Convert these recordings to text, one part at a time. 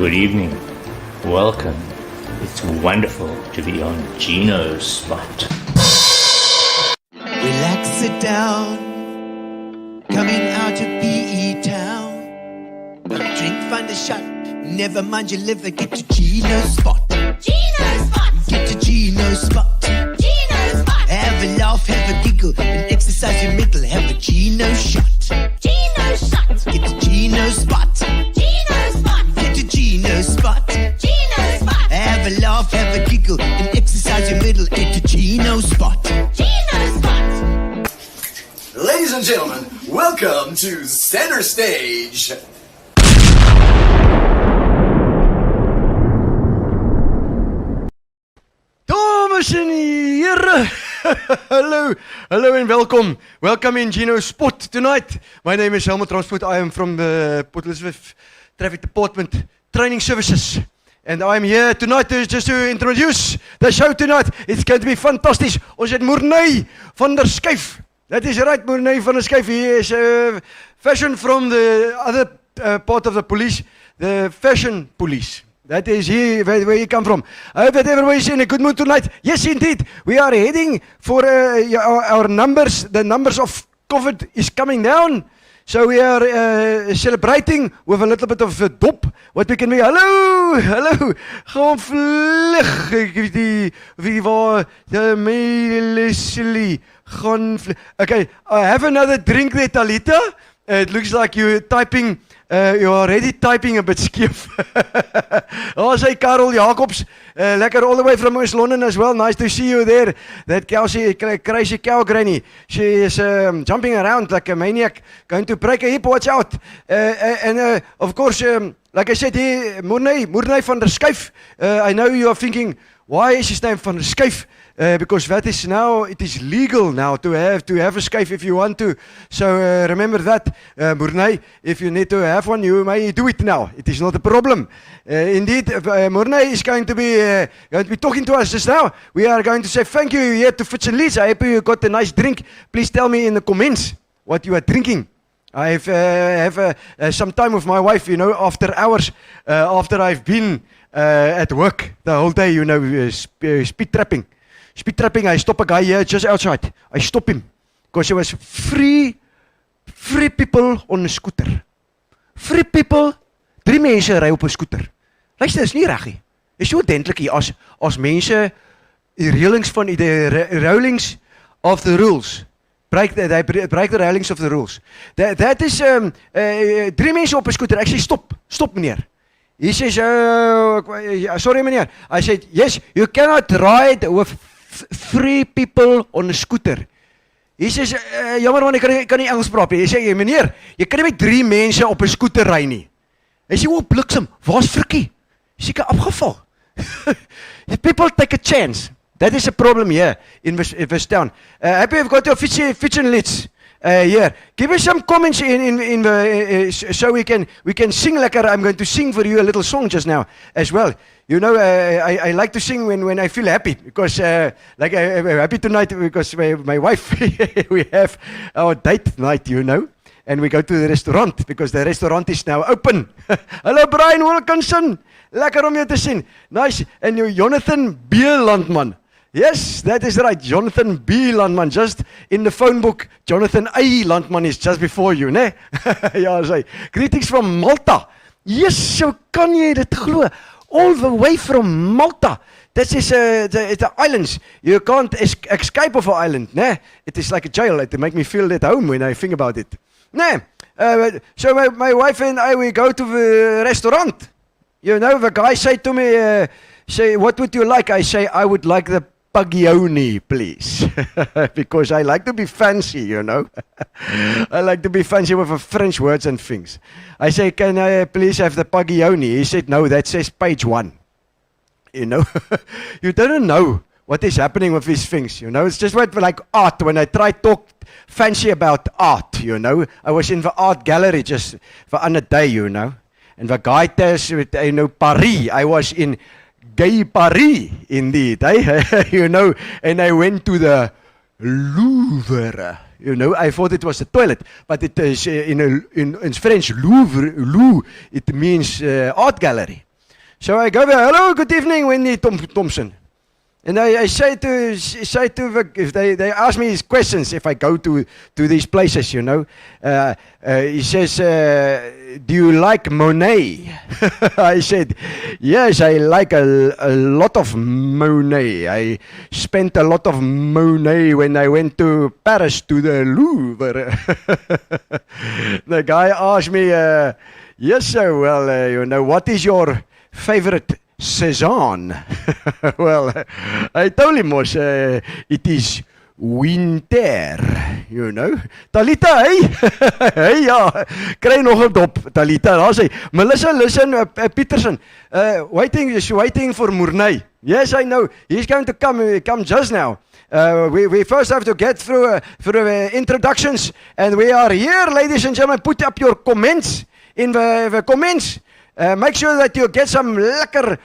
Good evening. Welcome. It's wonderful to be on Gino's spot. Relax, sit down. Coming out of PE town. Drink, find a shot. Never mind your liver. Get to Gino's spot. Gino's spot. Get to Gino's spot. Gino's spot. Have a laugh, have a giggle, and exercise your mental. Have a Gino shot. Gino's shot. Get to Gino's spot. Gino's spot. Get to Gino's spot. Gino's spot. Have a laugh, have a giggle, and exercise your mental. Get to Gino's spot. Gino's spot. Ladies and gentlemen, welcome to Center Stage. Dames en heren, hello and welcome. Welcome in Gino's spot tonight. My name is Helmut Transport. I am from the Port Elizabeth Traffic Department Training Services. And I'm here tonight just to introduce the show tonight. It's going to be fantastic. Ons het Morne Van Der Schyff. That is right, Morne Van Der Schyff. He is fashion from the other part of the police, the fashion police. That is here where you come from. I hope that everybody is in a good mood tonight. Yes, indeed. We are heading for our numbers. The numbers of COVID is coming down. So we are celebrating with a little bit of a dop. What we can be. Hallo. Gaan vlug. Wie waar de Leslie gaan vlug. Okay, I have another drink there, Talita. It looks like you're typing. You're already typing a bit skeef. Oh, say Karel Jacobs, lekker all the way from West London as well. Nice to see you there. That crazy cow granny. She is jumping around like a maniac, going to break a hip. Watch out. And of course, like I said here, Morne Van Der Schyff. I know you are thinking, why is his name Van Der Schyff? Because that is now, it is legal now to have a schyff if you want to. So remember that, Morne, if you need to have one, you may do it now. It is not a problem. Indeed, Morne is going to be talking to us just now. We are going to say thank you here to Fitz and Leeds. I hope you got a nice drink. Please tell me in the comments what you are drinking. I have some time with my wife, you know, after hours, after I've been at work the whole day, you know, speed trapping. Speed trapping, I stop a guy here just outside. I stop him because there was free people on a scooter. Free people, 3 mense ry op 'n scooter. Luister, dis nie reg nie. Is so ordentlik hier as mense die reëlings van die rulings of the rules. Break the railings of the rules. That is 3 mense op 'n scooter. Ek sê stop meneer. He says, sorry meneer. I said, yes, you cannot ride with free people on a scooter. Hy sê, jammer man, ek kan nie Engels praat nie. Hy sê, meneer, jy kan nie met 3 mense op 'n scooter ry nie. Hy sê, bliksem, waar's Frikkie? Seker afgeval. People take a chance. That is a problem here in West Town. Happy you've got your Fitch and Leeds here. Give us some comments so we can sing lekker. I'm going to sing for you a little song just now as well. You know, I like to sing when I feel happy because like I'm happy tonight because my wife, we have our date night, you know, and we go to the restaurant because the restaurant is now open. Hello Brian Wilkinson, lekker om jou te sien. Nice, and you Jonathan B. Landman. Yes, that is right, Jonathan B. Landman, just in the phone book, Jonathan A. Landman is just before you, ne? Ja, sê, greetings from Malta. Yes, so kan jy dit glo? All the way from Malta. This is the islands. You can't escape off an island, ne? It is like a jail. It make me feel at home when I think about it. Ne? So my wife and I, we go to the restaurant. You know, the guy say to me, say, what would you like? I say, I would like the Pagioni, please. Because I like to be fancy, you know. I like to be fancy with French words and things. I say, can I please have the Pagioni? He said, no, that says page 1. You know, you don't know what is happening with these things, you know. It's just like art. When I try to talk fancy about art, you know. I was in the art gallery just for another day, you know. And the guy tells, you know, Paris. I was in Gay Paris, indeed, you know, and I went to the Louvre, you know, I thought it was a toilet, but it is in French, Louvre, it means art gallery. So I go there, hello, good evening, Wendy Thompson. And I say to if they ask me these questions if I go to these places, you know. He says, do you like Monet? I said, yes, I like a lot of Monet. I spent a lot of Monet when I went to Paris to the Louvre. The guy asked me, yes, sir, well, you know, what is your favorite Cezanne? Well, I told him was it is winter, you know. Talita, hey? Hey, ja, kry nog 'n dop, Talita. Daar sê, Melissa, listen, Peterson, waiting for Morne. Yes, I know. He's going to come just now. We first have to get through introductions, and we are here, ladies and gentlemen. Put up your comments in the comments. Make sure that you get some lekker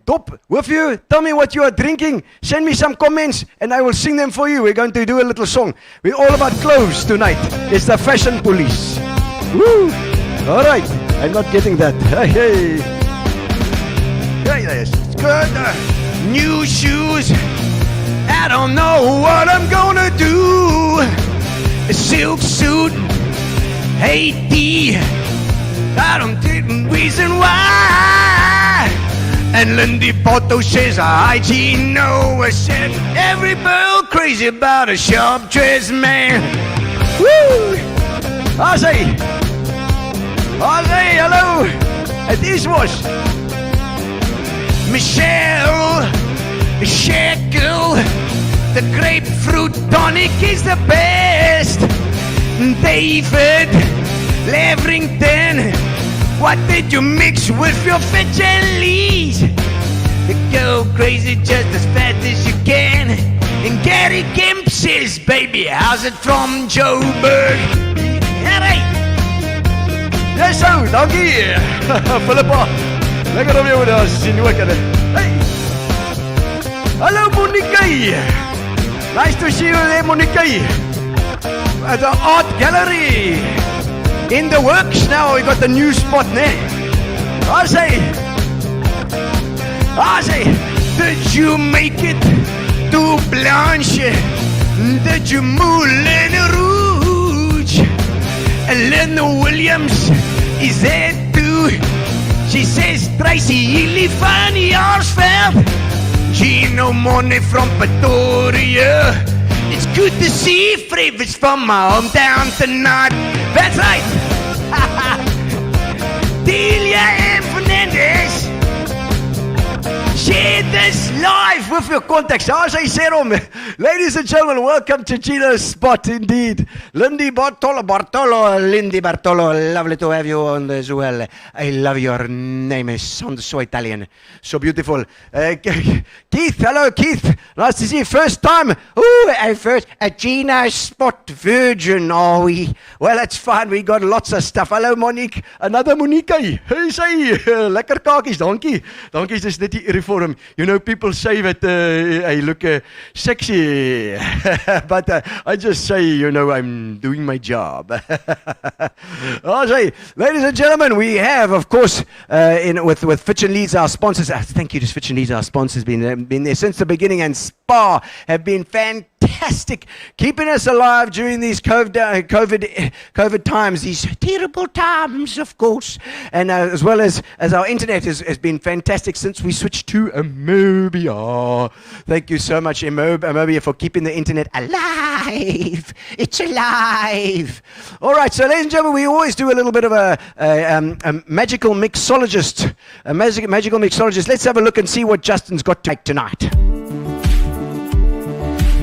dop with you. Tell me what you are drinking. Send me some comments and I will sing them for you. We're going to do a little song. We're all about clothes tonight. It's the fashion police. Woo! All right. I'm not getting that. Hey. Hey, yes. Good. New shoes. I don't know what I'm gonna do. A silk suit. Hey, I don't see the reason why. And Lindy Porto says, hi, Gino. I said, every girl crazy about a sharp dressed man. Woo! I say, hello. And this was Michelle Shekel. The grapefruit tonic is the best. David Leverington, what did you mix with your Fitchelies? Go crazy just as fast as you can. And Gary Gimp says, baby, how's it from Joburg? Alright. Yes, so, dankie. Philippa, lekker om jou daar sien ook. Hey. Hallo Monique. Nice to see you there, Monique. At the art gallery. In the works now, we got the new spot there. I say, did you make it to Blanche? Did you Moulin Rouge? Elena Williams is there too. She says, Tracy Healy van Jaarsveld. Gino Morne from Pretoria. It's good to see favorites from my hometown tonight. That's right. Delia and Fernandez. Share this live with your contacts. As I said, ladies and gentlemen, welcome to Gino's spot indeed. Lindy Bartolo, Lindy Bartolo, lovely to have you on as well. I love your name, it sounds so Italian, so beautiful. Keith, hello Keith, nice to see you, first time. Ooh, first, a Gino's spot virgin, are we? Well, that's fine, we got lots of stuff. Hello Monique, another Monique. Hey, say, lekker kakies, dankie. Dankie, dis net die uniform. You know, people say that I look sexy, but I just say, you know, I'm doing my job. I'll say, ladies and gentlemen, we have, of course, with Fitch and Leeds, our sponsors. Thank you to Fitch and Leeds, our sponsors, been there since the beginning, and Spa have been fantastic, keeping us alive during these COVID times, these terrible times, of course, and as well as our internet has been fantastic since we switched to Amobia. Thank you so much, Amobia, for keeping the internet alive. It's alive. All right, so ladies and gentlemen, we always do a little bit of a magical mixologist. A magical mixologist. Let's have a look and see what Justin's got to make tonight.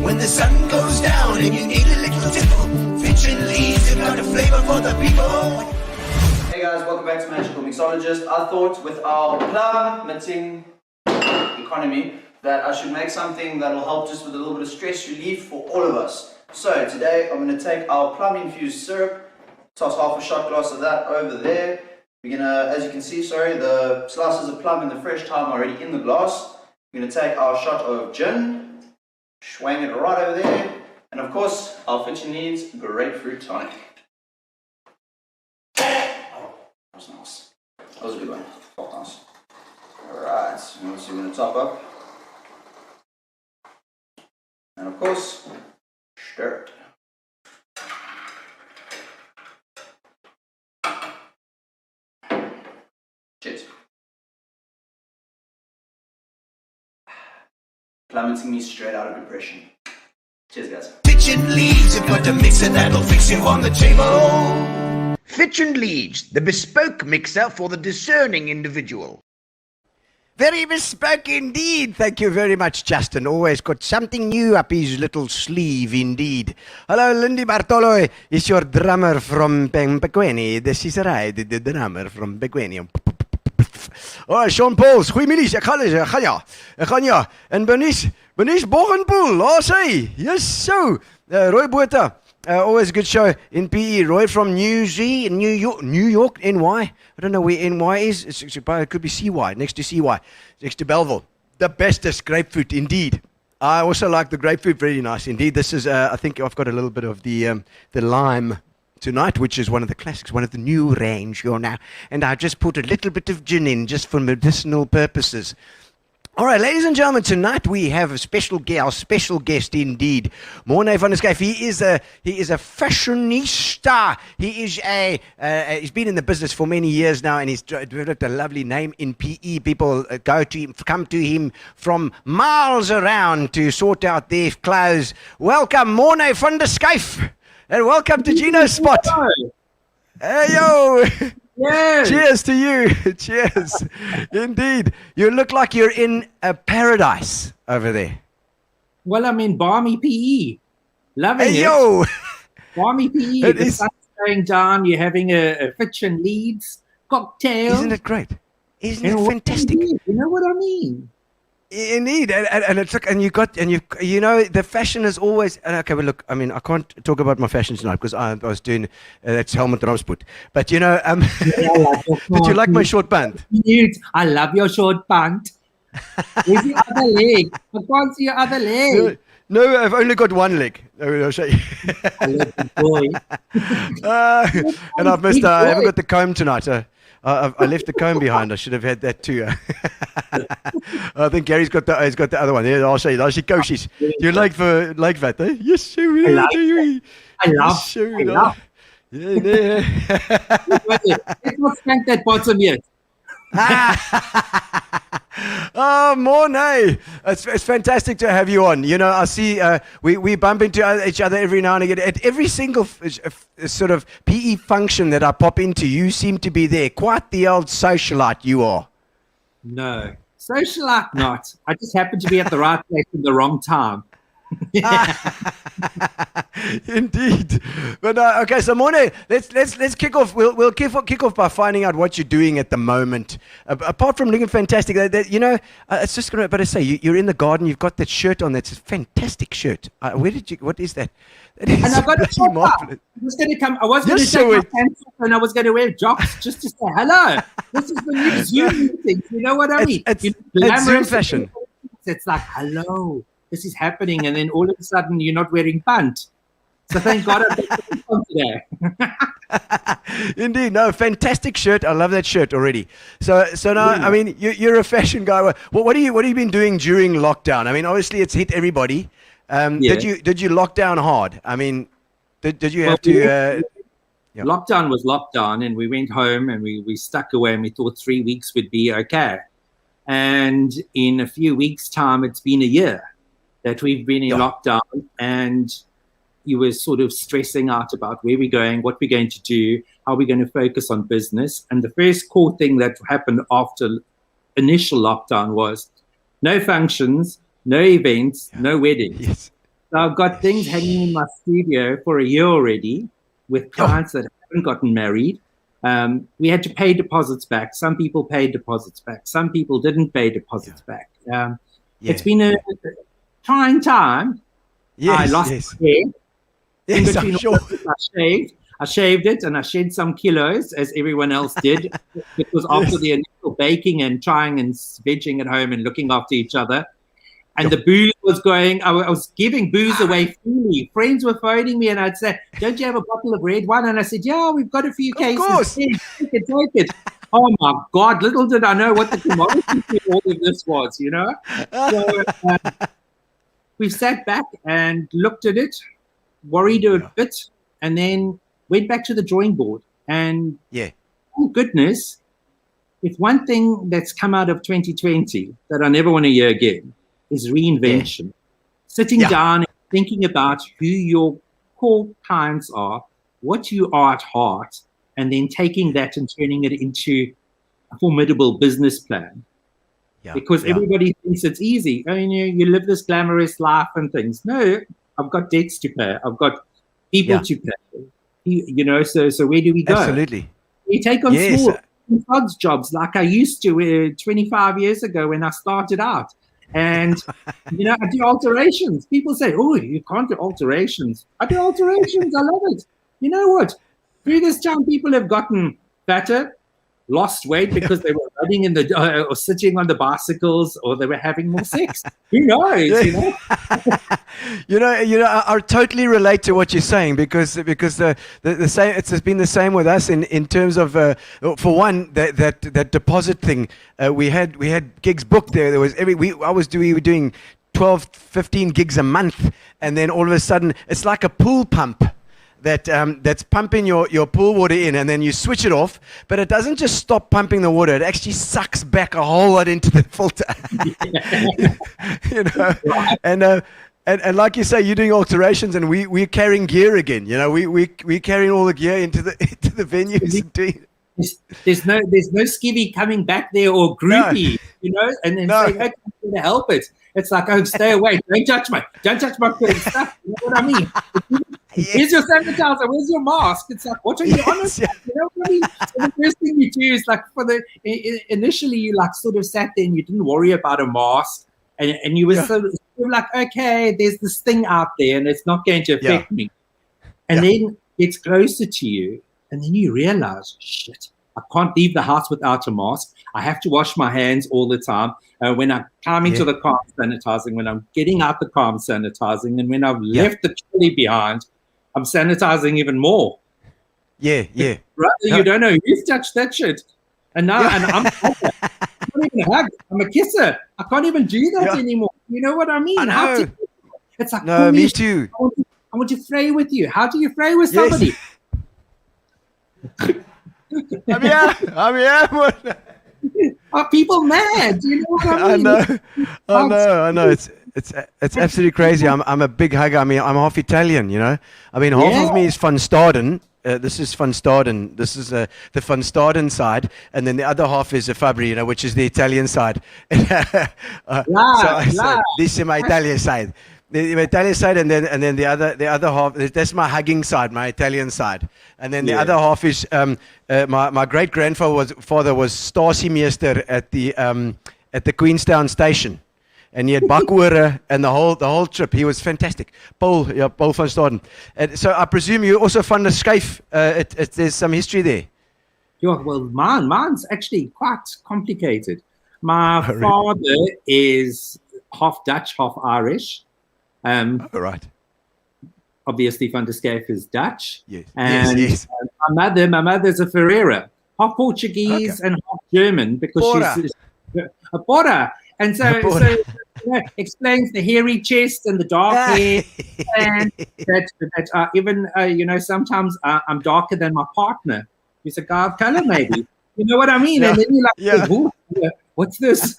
When the sun goes down and you need a little tipple, Fitch and Leeds have got a flavor for the people. Hey guys, welcome back to Magical Mixologist. I thought with our plummeting economy that I should make something that will help just with a little bit of stress relief for all of us. So today I'm going to take our plum infused syrup, toss half a shot glass of that over there. We're going to, as you can see, the slices of plum in the fresh thyme are already in the glass. We're going to take our shot of gin, swang it right over there, and of course our Fitch and Leeds grapefruit tonic. Oh, that was nice. That was a good one. Felt nice. Alright, so Right, and also we're going to top up. And of course, stir it. Cheers. Plummeting me straight out of depression. Cheers, guys. Fitch and leaves, you've got a mixer that'll fix you on the table. Fitch and Leads, the bespoke mixer for the discerning individual. Very bespoke indeed. Thank you very much, Justin. Always got something new up his little sleeve indeed. Hello, Lindy Bartolo is your drummer from Bekwini. This is right, the drummer from Bekwini. Oh, Sean Pauls, goeiemiddag. Ek gaan ja. En Bernice Bogenpoel, sê. Yes, so. Roy Botha, always a good show in PE. Roy from New York, NY. I don't know where NY is. It could be CY, next to CY, next to Belleville. The bestest grapefruit indeed. I also like the grapefruit, very nice indeed. This is, I think I've got a little bit of the lime tonight, which is one of the classics, one of the new range here now. And I just put a little bit of gin in just for medicinal purposes. All right, ladies and gentlemen, tonight we have a special guest indeed, Morne Van Der Schyff. He is a fashionista. He's been in the business for many years now, and he's developed a lovely name in PE. People come to him from miles around to sort out their clothes. Welcome, Morne Van Der Schyff, and welcome to Gino's Spot. Hey yo. Yes. Cheers to you. Cheers. Indeed. You look like you're in a paradise over there. Well, I'm in balmy PE. Loving Hey it. yo. Balmy PE. It The is- sun's going down. You're having a Fitch and Leeds cocktail. Isn't it great? Isn't And it what fantastic? do you mean? You know what I mean? Indeed, and it's like, and you know, the fashion is always. Okay, well, look, I mean, I can't talk about my fashion tonight because I was doing that's helmet Ramsput. But you know, did you like my short pant? Cute. I love your short pant. Where's your other leg? I can't see your other leg. No, I've only got one leg. I'll show you. I love the boy. And I've missed. I haven't got the comb tonight. I left the comb behind. I should have had that too. I think Gary's got the. He's got the other one. Yeah, I'll show you. I'll see coaches. You like that? Eh? Yes, sir. I love Yes, sir. I love. Yeah. Let's not spank that bottom yet. Oh, Morne, it's fantastic to have you on. You know, I see we bump into each other every now and again. At every single sort of PE function that I pop into, you seem to be there. Quite the old socialite you are. No. Socialite not. I just happen to be at the right place at the wrong time. Indeed, but okay. So Morne, let's kick off. We'll kick off by finding out what you're doing at the moment. Apart from looking fantastic, you know, it's just gonna. But I say you're in the garden. You've got that shirt on. That's a fantastic shirt. Where did you? What is that? That is And I got a bloody top up. marvelous. I was going to come. I was going to Yes, take so my it- pants off and I was going to wear jocks just to say hello. This is the new Zoom meeting. You know what I mean? It's You know, Zoom glamorous fashion. It's like hello. This is happening, and then all of a sudden you're not wearing pant. So thank God I picked on today. Indeed, no, fantastic shirt. I love that shirt already. So now, I mean, you're a fashion guy. What have you been doing during lockdown? I mean, obviously it's hit everybody. Yeah. Did you lock down hard? I mean, did you have to? Yeah. Lockdown was lockdown, and we went home and we stuck away, and we thought 3 weeks would be okay. And in a few weeks' time, it's been a year that we've been in lockdown, and you were sort of stressing out about where we're going, what we're going to do, how we're going to focus on business. And the first core thing that happened after initial lockdown was no functions, no events, no weddings. Yes. So I've got things hanging in my studio for a year already with clients that haven't gotten married. We had to pay deposits back. Some people paid deposits back. Some people didn't pay deposits back. It's been a trying time. Yes, I lost yes. my hair. In Yes, between I'm all sure. of this, I shaved it, and I shed some kilos, as everyone else did. It was after the initial baking and trying and vegging at home and looking after each other. And the booze was going. I was giving booze away freely. Friends were phoning me, and I'd say, "Don't you have a bottle of red wine?" And I said, "Yeah, we've got a few cases. course. Yeah, take it. Oh my God, little did I know what the commodity to all of this was, you know? So we sat back and looked at it, worried a bit, and then went back to the drawing board. And oh goodness, if one thing that's come out of 2020 that I never want to hear again is reinvention. Sitting down and thinking about who your core clients are, what you are at heart, and then taking that and turning it into a formidable business plan. Because everybody thinks it's easy. I mean, you live this glamorous life and things. No, I've got debts to pay. I've got people to pay. You know, so where do we go? Absolutely. You take on small jobs like I used to 25 years ago when I started out. And, you know, I do alterations. People say, oh, you can't do alterations. I do alterations. I love it. You know what? Through this time, people have gotten fatter, lost weight because they were riding in the or sitting on the bicycles, or they were having more sex. Who knows? You know. I totally relate to what you're saying because the same. It's been the same with us in terms of for one that deposit thing. We had gigs booked there. There was we were doing 12, 15 gigs a month, and then all of a sudden it's like a pool pump. That's pumping your pool water in, and then you switch it off, but it doesn't just stop pumping the water, it actually sucks back a whole lot into the filter. You know, and like you say, you're doing alterations, and we're carrying gear again. You know, we're carrying all the gear into the venues and doing. There's no skivvy coming back there or groupie, you know, and then saying, okay, I'm going to help it. It's like, oh, stay away. Don't touch my stuff. You know what I mean? Here's your sanitizer. Where's your mask? It's like, what are you on? You know what I mean? So the first thing you do is like initially you like sort of sat there and you didn't worry about a mask. And you were sort of like, okay, there's this thing out there and it's not going to affect me. And then it's closer to you. And then you realize, shit, I can't leave the house without a mask. I have to wash my hands all the time. When I come into the car, I'm sanitizing. When I'm getting out the car, I'm sanitizing. And when I've left the trolley behind, I'm sanitizing even more. Brother, you don't know who's touched that shit. And now I'm not even a hug. I'm a kisser. I can't even do that anymore. You know what I mean? I know. It's like, no, me too. I want to fray with you. How do you fray with somebody? I'm here. Are people mad? Do you know what I mean? I know. It's absolutely crazy. I'm a big hugger. I mean, I'm half Italian, you know. I mean, half of me is Van Staden. This is Van Staden. This is the Van Staden side, and then the other half is the Fabri, you know, which is the Italian side. This is my Italian side. The Italian side, and then the other half. That's my hugging side, my Italian side, and then the other half is my great grandfather was Stasiemeester at the Queenstown station, and he had bakore and the whole trip. He was fantastic, Paul van Staden. And so I presume you also Van Der Schyff. There's some history there. Yeah, well, mine's actually quite complicated. My father is half Dutch, half Irish. Right. Obviously, Van Der Schyff is Dutch. Yes. And my mother's a Ferreira, half Portuguese and half German because she's a Bora. And so explains the hairy chest and the dark hair, and that even sometimes I'm darker than my partner. He's a guy of color, maybe. You know what I mean? And then you're like, what's this?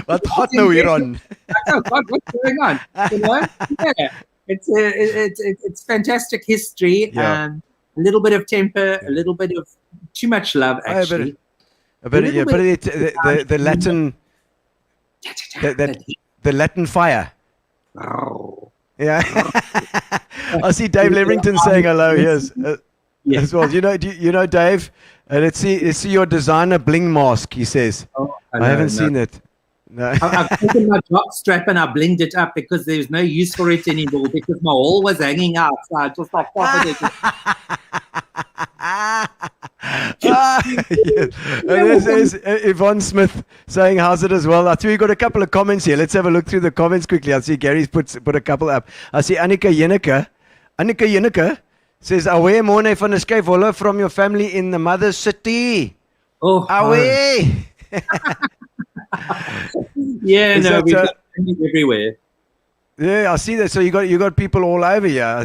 What hot no we're on? What's going on? You know? It's fantastic history. A little bit of temper, a little bit of too much love, actually. The Latin, the Latin fire. Yeah. I see Dave Leverington saying hello. Yes. As well. You know, Dave. Let's see your designer bling mask. He says. I haven't seen it. No. I've taken my jock strap and I blinged it up because there's no use for it anymore because my hole was hanging out. So I just like covered it. And there's Yvonne Smith saying how's it as well. I think we've got a couple of comments here. Let's have a look through the comments quickly. I see Gary's put a couple up. I see Annika Yeneke says, I wear Morne Van Der Schyff. Hello from your family in the mother city. Oh, Away! yeah, Is no, that, we've got money everywhere. Yeah, I see that. So you got people all over here,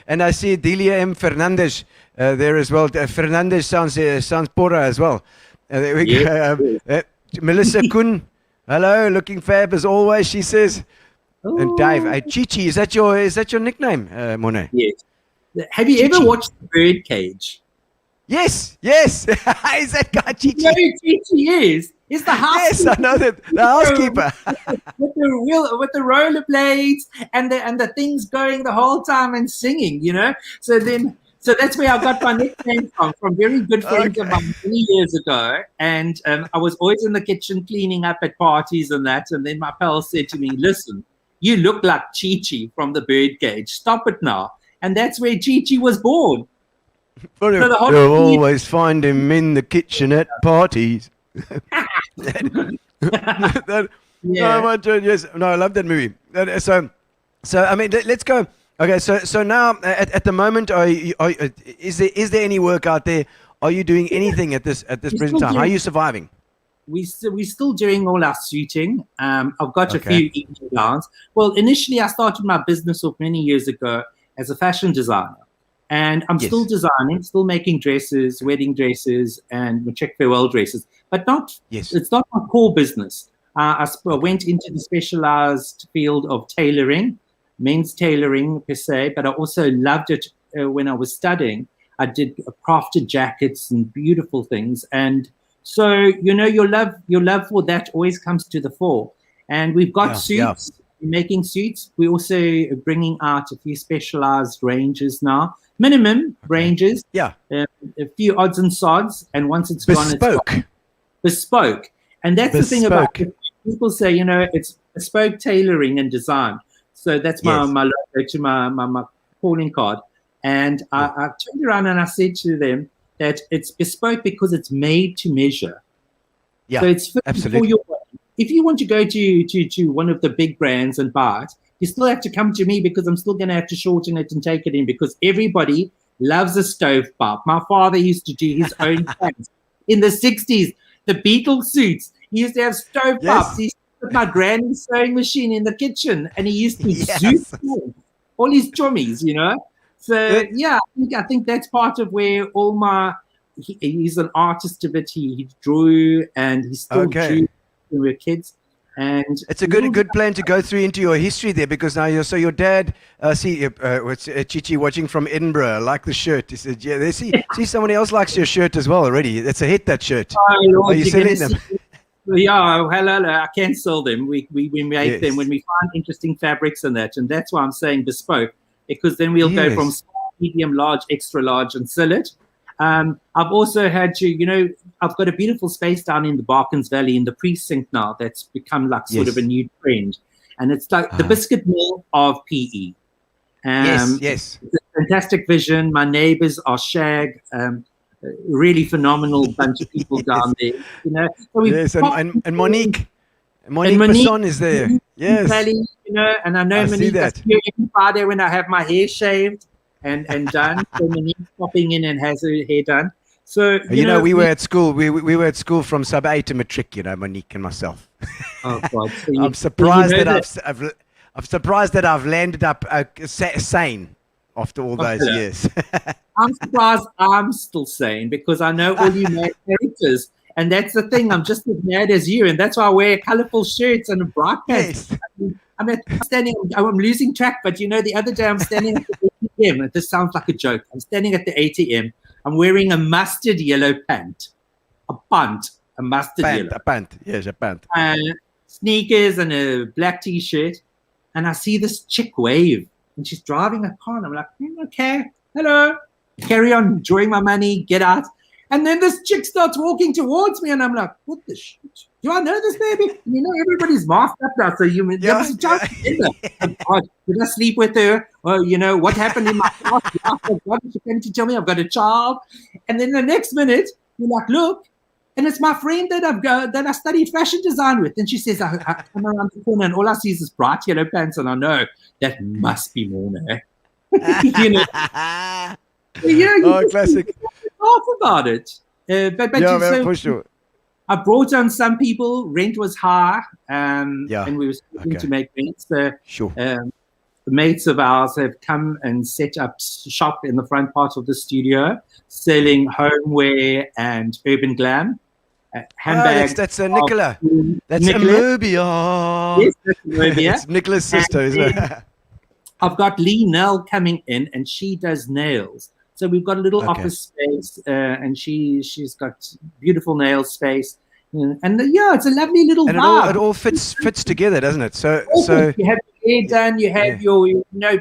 and I see Delia M. Fernandez there as well. Fernandez sounds poorer as well. There we Yes, go. Melissa Kun, hello, looking fab as always. She says. And Dave, Chichi, is that your nickname, Morne? Yes. Have you ever watched The Birdcage? Yes. Is that guy Chichi? You know who Chichi is? It's the housekeeper. Yes, I know that. The housekeeper. with the rollerblades and the things going the whole time and singing, you know. So that's where I got my nickname from very good friends of mine many years ago. And I was always in the kitchen cleaning up at parties and that. And then my pal said to me, "Listen, you look like Chichi from The Birdcage. Stop it now." And that's where Chichi was born. So you'll always find him in the kitchen at parties. Yes, no, I love that movie. So I mean, let's go. Okay, so now at the moment, is there any work out there? Are you doing anything at this present time? How are you surviving? We're still doing all our suiting. I've got a few evening gowns. Well, initially I started my business off many years ago as a fashion designer. And I'm still designing, still making dresses, wedding dresses, and matric farewell dresses. But it's not my core business. I went into the specialized field of tailoring, men's tailoring per se, but I also loved it when I was studying. I did crafted jackets and beautiful things. And so, you know, your love for that always comes to the fore. And we've got suits, we're making suits. We're also bringing out a few specialized ranges now. Minimum ranges, a few odds and sods, and once it's gone, it's gone. Bespoke. And that's the thing about it. People say, you know, it's bespoke tailoring and design. So that's my logo to my calling card. And I turned around and I said to them that it's bespoke because it's made to measure. Yeah, so it's for your body. If you want to go to one of the big brands and buy it, you still have to come to me because I'm still going to have to shorten it and take it in because everybody loves a stovepipe. My father used to do his own pants in the 60s. The Beatles suits, he used to have stovepipes. He used to put my granny's sewing machine in the kitchen and he used to zoot all his chummies, you know. So, I think that's part of where all he's an artist of it. He drew and he still drew when we were kids. And it's a good plan to go through into your history there because now your dad Chichi watching from Edinburgh. I like the shirt. He said, "Yeah, see somebody else likes your shirt as well already. It's a hit, that shirt." Are you selling them? Hello. I can sell them. We make them when we find interesting fabrics and that, and that's why I'm saying bespoke because then we'll go from small, medium, large, extra large, and sell it. I've also had to, you know, I've got a beautiful space down in the Barkens Valley in the precinct now that's become like sort of a new trend. And it's like the biscuit mill of PE. It's a fantastic vision. My neighbors are shag, really phenomenal bunch of people down there. You know, so and Monique Masson is there. Yes. Valley, you know, and I know Monique is here every Friday when I have my hair shaved. And done. So Monique's popping in and has her hair done. So you know we were at school. We were at school from sub A to matric. You know, Monique and myself. Oh God! So I'm surprised I'm surprised that I've landed up sane after all those years. I'm surprised I'm still sane because I know all you mad characters, and that's the thing. I'm just as mad as you, and that's why I wear colourful shirts and bright pants. I'm losing track, but you know, the other day I'm standing at the ATM. This sounds like a joke. I'm standing at the ATM. I'm wearing a mustard yellow pant. A mustard yellow. A pant, yes, a pant. Sneakers and a black t-shirt. And I see this chick wave. And she's driving a car. And I'm like, okay, hello. Carry on, enjoying my money, get out. And then this chick starts walking towards me, and I'm like, what the shit? Do I know this baby? You know, everybody's masked up now, so you did I sleep with her? Or, you know, what happened in my house? What did she come to tell me? I've got a child. And then the next minute, you're like, look, and it's my friend that I studied fashion design with. And she says, I come around the corner, and all I see is this bright yellow pants, and I know that must be Morne. You know? Classic. Laugh about it. But Yeah, so for sure. I brought on some people. Rent was high, Yeah, and we were struggling okay. to make rent. So Sure. the mates of ours have come and set up shop in the front part of the studio, selling homeware and urban glam. Handbags. That's Nicola. That's Nicola. Amobia. Yes, that's Amobia. It's Nicola's sister, isn't it? I've got Lee Nell coming in, and she does nails. So we've got a little Okay. office space, and she's got beautiful nail space, and yeah, it's a lovely little And vibe. it all fits together, doesn't it? So You have your hair done, you have your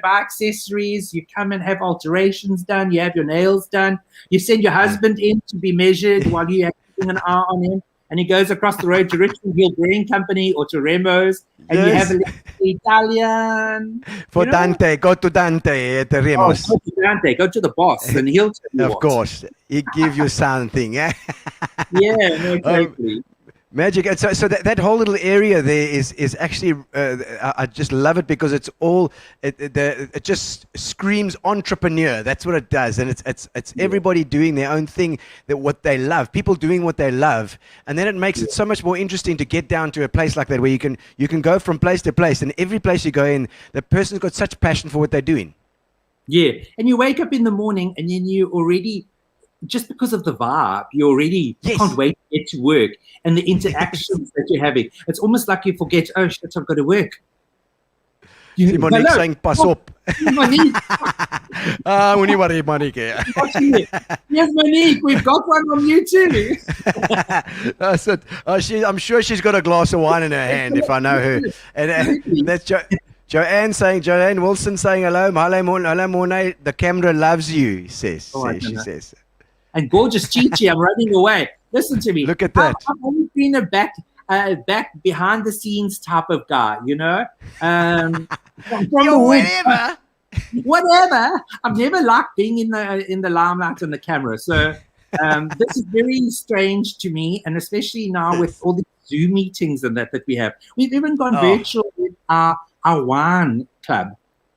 bar accessories, you come and have alterations done, you have your nails done, you send your husband in to be measured while you have keeping an eye on him, and he goes across the road to Richmond Hill Brewing Company or to Remo's, and you have a little Italian. for Dante, go to Dante at the Remos. Go to Dante, go to the boss, and he'll tell you Of what. course, he give you something. Yeah, Yeah, no, totally. magic. And so that whole little area there is actually I just love it because it's all it just screams entrepreneur. That's what it does, and it's everybody doing their own thing, that what they love, people doing what they love, and then it makes it so much more interesting to get down to a place like that where you can go from place to place, and every place you go in, the person's got such passion for what they're doing. Yeah, and you wake up in the morning and then you already, just because of the vibe, you already can't wait to get to work, and the interactions that you're having. It's almost like you forget, oh shit, I've got to work. Monique saying, pas op. Monique. Moenie worry, Monique. Yes, Monique, we've got one on you too. That's it. I'm sure she's got a glass of wine in her hand, if I know her. And that's Joanne Wilson saying hello. Hello, Morne. The camera loves you, she says. And gorgeous Chichi, I'm running away. Listen to me. Look at that. I've always been a back behind the scenes type of guy, you know. From whatever. Whatever. I've never liked being in the limelight and the camera. So this is very strange to me, and especially now with all the Zoom meetings and that we have. We've even gone virtual with our wine club,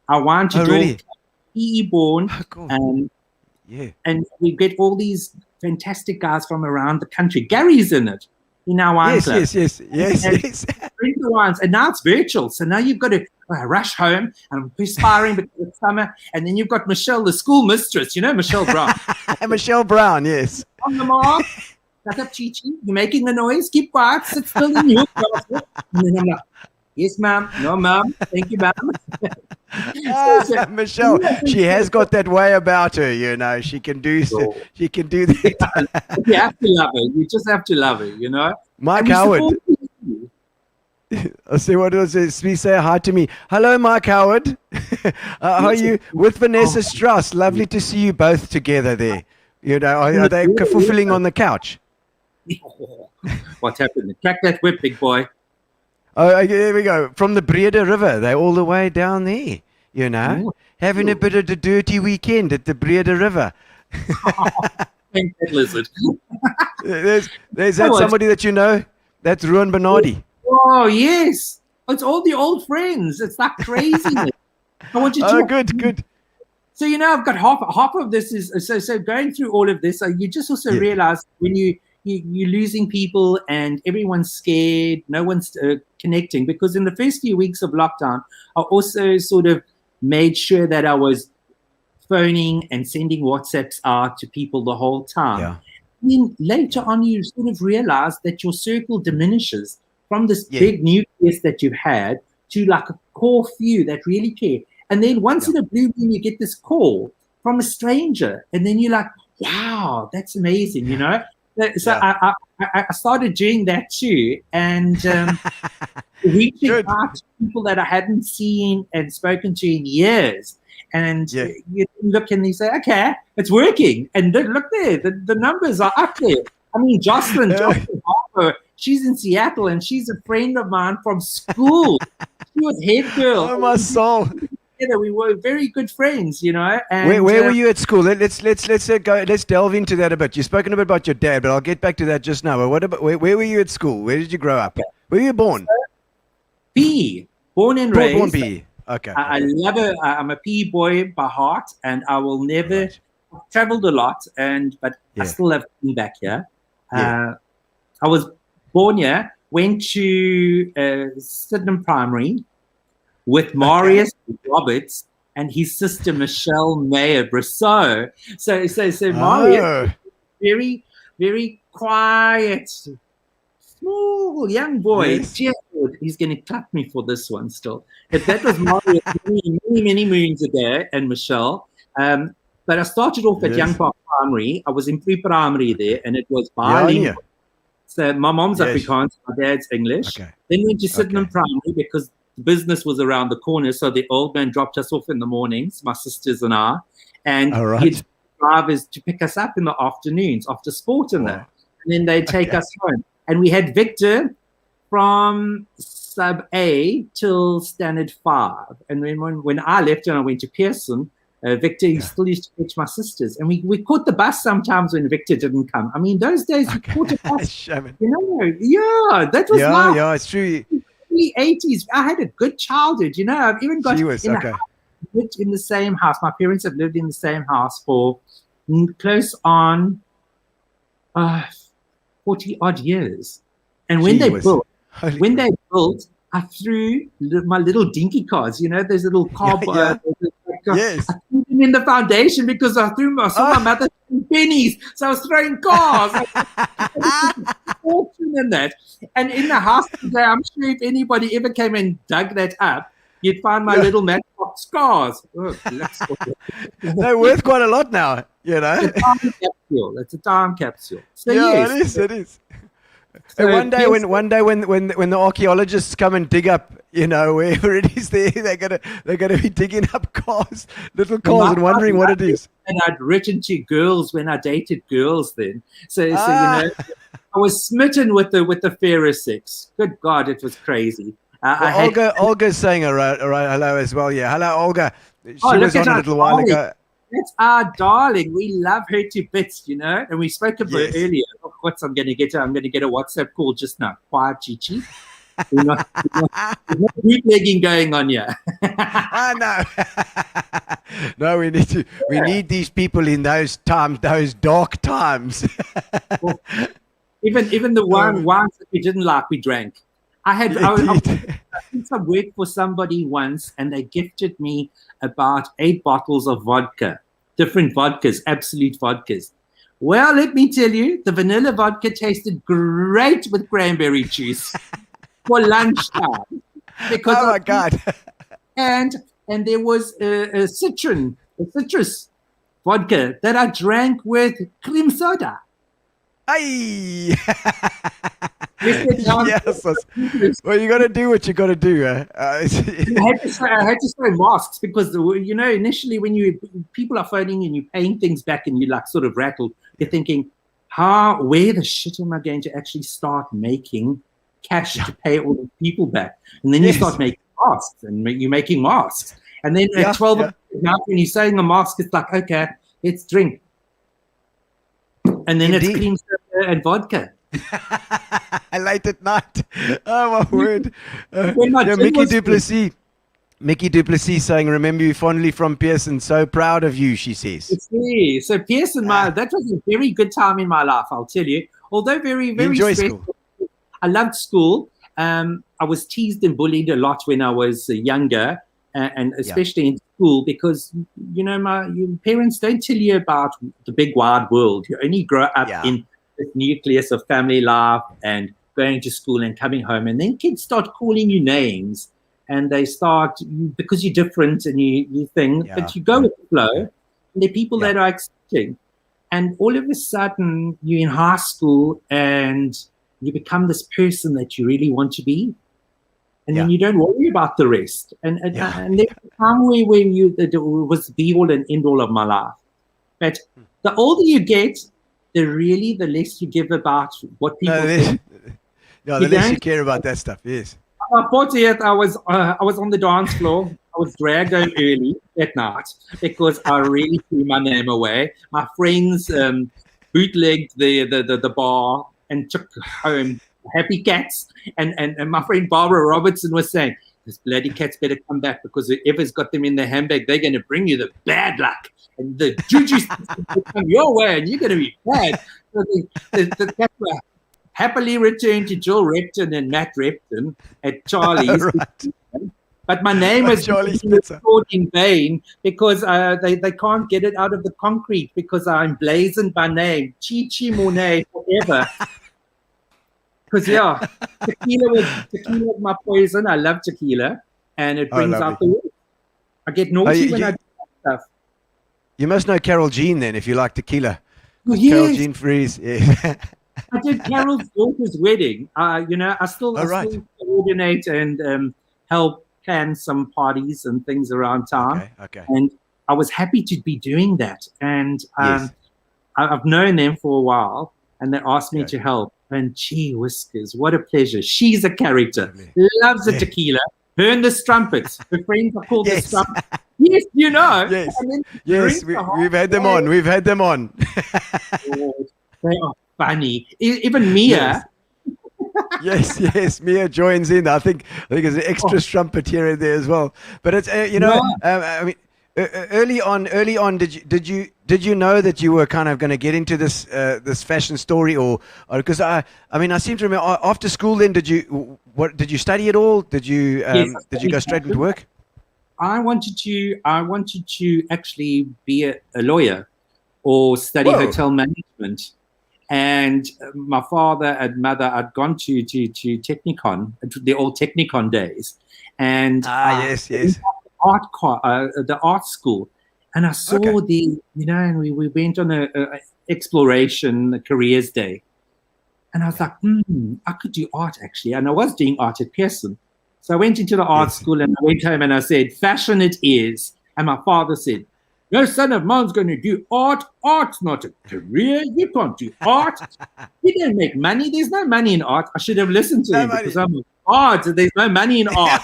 our wine to really? club, PE born, Cool. and we get all these fantastic guys from around the country. Gary's in it, in our wine club. Yes. Drink the wines, and now it's virtual. So now you've got to rush home, and I'm perspiring because it's summer. And then you've got Michelle, the school mistress. You know Michelle Brown. Michelle Brown, yes. On the mark. Shut up, Chi-Chi. You're making a noise. Keep quiet. Sit still in your class. And then I'm like, yes, ma'am. No, ma'am. Thank you, ma'am. Michelle, she has got that way about her, you know. She can do that. You have to love her. You just have to love her, you know. Mike Howard. I'll see what it is. Please say hi to me. Hello, Mike Howard. How are you? With Vanessa Strauss. Lovely to see you both together there. You know, are they fulfilling on the couch? What happened? Crack that whip, big boy. Oh, here we go. From the Breda River. They're all the way down there, you know. Having a bit of the dirty weekend at the Breda River. Thank that lizard. There's that somebody that you know? That's Ruan Bernardi. Oh, yes. It's all the old friends. It's like craziness. I want you to. Oh, good. So, you know, I've got half of this is so going through all of this, you just also realize when you're losing people and everyone's scared, no one's connecting, because in the first few weeks of lockdown, I also sort of made sure that I was phoning and sending WhatsApps out to people the whole time. Yeah. Then later on, you sort of realize that your circle diminishes from this big nucleus that you've had to like a core few that really care. And then once in a blue moon, you get this call from a stranger, and then you're like, wow, that's amazing, you know? So I started doing that too, and reaching out to people that I hadn't seen and spoken to in years. And you look and you say, okay, it's working. And look there, the numbers are up there. I mean, Jocelyn Harper, she's in Seattle, and she's a friend of mine from school. She was head girl. Oh, my soul. We were very good friends, you know. And where were you at school? Let's go. Let's delve into that a bit. You've spoken a bit about your dad, but I'll get back to that just now. But what about where were you at school? Where did you grow up? Where were you born? PE, born and raised. Born PE. Okay. I love it. I'm a PE boy by heart, and I will never traveled a lot, but I Yeah. still have been back here. Yeah. I was born here, went to Sydenham Primary with Marius Roberts and his sister Michelle Mayer Brasseau. So Marius, Oh. very, very quiet, small young boy. Yes. Dear Lord, he's going to clap me for this one still. But that was Marius many moons ago, and Michelle. But I started off at Yes. Young Park Primary. I was in pre-primary there, and it was bilingual. Yeah. So my mom's Yes. Afrikaans, my dad's English. Okay. Then went to Sydenham Okay. Primary because the business was around the corner. So the old man dropped us off in the mornings, my sisters and I, and All right. he'd drive us to pick us up in the afternoons after sport and that. And then they'd take us home. And we had Victor from sub A till standard 5. And when I left and I went to Pearson, Victor still used to fetch my sisters. And we caught the bus sometimes when Victor didn't come. I mean, those days we caught a bus. Shaman. You know, yeah, that was my Yeah, it's true. early 80s. I had a good childhood, you know. I've even got She was, in the okay. house, lived in the same house. My parents have lived in the same house for close on 40 odd years. And when Gee they whiz. built, Holy crap. I threw my little dinky cars, you know, those little Yeah. Yes. I threw them in the foundation because I saw my mother throwing pennies. So I was throwing cars. Fortune in that. And in the house today, I'm sure if anybody ever came and dug that up, you'd find my little matchbox cars. Oh, They're worth quite a lot now, you know. it's a time capsule. It's a time capsule. So Yeah, yes. it is. So And one day Pearson- when the archaeologists come and dig up, you know, wherever it is there, they're gonna be digging up cars, little cars, and wondering what it is. And I'd written to girls when I dated girls then. So you know, I was smitten with the fairer sex. Good God, it was crazy. I had, Olga's saying all right, hello as well. Yeah, hello, Olga. She look was at on a our little while darling. ago. That's our darling. We love her to bits, you know. And we spoke about Yes. it earlier. Of course, I'm going to get a WhatsApp call just now. Quiet, Chichi. We're not bootlegging going on here. I know. No, we need these people in those times, those dark times. Even the wines that we didn't like, we drank. I Indeed. did some work for somebody once, and they gifted me about 8 bottles of vodka, different vodkas, absolute vodkas. Well, let me tell you, the vanilla vodka tasted great with cranberry juice for lunchtime. Because Oh my God. and there was a citrus vodka that I drank with cream soda. Aye. Yes. Well, you got to do what you got to do. I had to say masks because, you know, initially when people are phoning and you're paying things back and you like sort of rattled, you're thinking, where the shit am I going to actually start making cash to pay all the people back? And then you start making masks and you're making masks. And then at 12 now when you're saying a mask, it's like, okay, let's drink. And then it's cream soda and vodka. Late at night. Oh my word. When my gin Mickey Duplessis saying, remember you fondly from Pearson. So proud of you, she says. Yeah. So Pearson, that was a very good time in my life, I'll tell you. Although very, very Enjoy stressful. school. I loved school. I was teased and bullied a lot when I was younger, and especially in school because, you know, your parents don't tell you about the big wide world. You only grow up in this nucleus of family life and going to school and coming home. And then kids start calling you names and they start, because you're different and you think, but you go with the flow. And there are people that are accepting. And all of a sudden, you're in high school and you become this person that you really want to be. And then you don't worry about the rest. And there's a time where it was the all and end all of my life. But the older you get, the less you give about what people think. No, the less you care about that stuff, yes. On 40th, I was on the dance floor. I was dragged home early that night because I really threw my name away. My friends bootlegged the bar and took home Happy Cats. And my friend Barbara Robertson was saying, this bloody cats better come back, because whoever's got them in their handbag, they're going to bring you the bad luck. And the juju will come your way, and you're going to be bad. So the cats were happily returned to Jill Repton and Matt Repton at Charlie's. Right. But my name was Charlie's stored in vain because they can't get it out of the concrete, because I'm blazoned by name. Chi Morne forever. Because, yeah, tequila was my poison. I love tequila, and it brings out the worst. I get naughty when I do that stuff. You must know Carol Jean then, if you like tequila. Oh, yes. Carol Jean Fries. Yeah. I did Carol's daughter's wedding. I still coordinate and help plan some parties and things around town. Okay. And I was happy to be doing that. And Yes. I've known them for a while, and they asked me to help. And gee whiskers, what a pleasure. She's a character. Loves the tequila. Her and the strumpets. Her friends are called the strumpets. Yes, you know. Yes, And then yes, we've had them on. We've had them on. They are funny. Even Mia. Yes. Mia joins in. I think there's an extra strumpet here and there as well. But it's I mean, early on, did you know that you were kind of going to get into this this fashion story, or because I seem to remember after school then did you study at all? Did you go straight into work? I wanted to actually be a lawyer or study hotel management. And my father and mother had gone to Technicon, the old Technicon days, and yes. the art school, and I saw and we went on a exploration careers day, and I was like, I could do art actually, and I was doing art at Pearson, so I went into the art school and I went home and I said, fashion it is, and my father said, no son of mine's going to do art. Art's not a career. You can't do art. You don't make money. There's no money in art. I should have listened to him because I'm like, art. There's no money in art.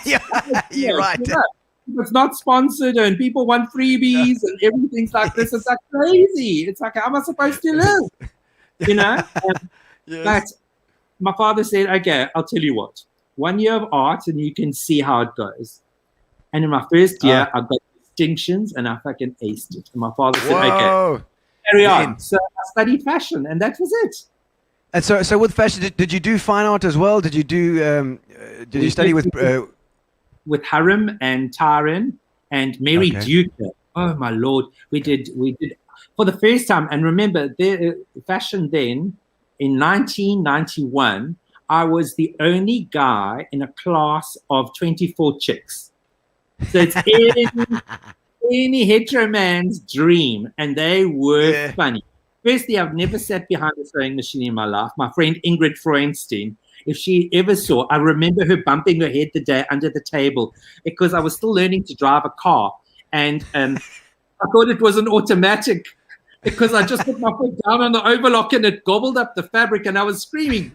You're right. You know, it's not sponsored and people want freebies and everything's like this. It's like crazy. It's like, how am I supposed to live? You know? But my father said, okay, I'll tell you what. 1 year of art and you can see how it goes. And in my first year, I got distinctions and I fucking aced it. And my father said, okay, carry on. So I studied fashion and that was it. And so with fashion, did you do fine art as well? Did you do, did you study with Harim and Tarin and Mary Duker? Oh my Lord. We did for the first time. And remember, fashion then in 1991, I was the only guy in a class of 24 chicks. So it's any hetero man's dream, and they were funny. Firstly, I've never sat behind a sewing machine in my life. My friend Ingrid Freundstein, if she ever saw, I remember her bumping her head the day under the table because I was still learning to drive a car, and I thought it was an automatic because I just put my foot down on the overlock and it gobbled up the fabric, and I was screaming.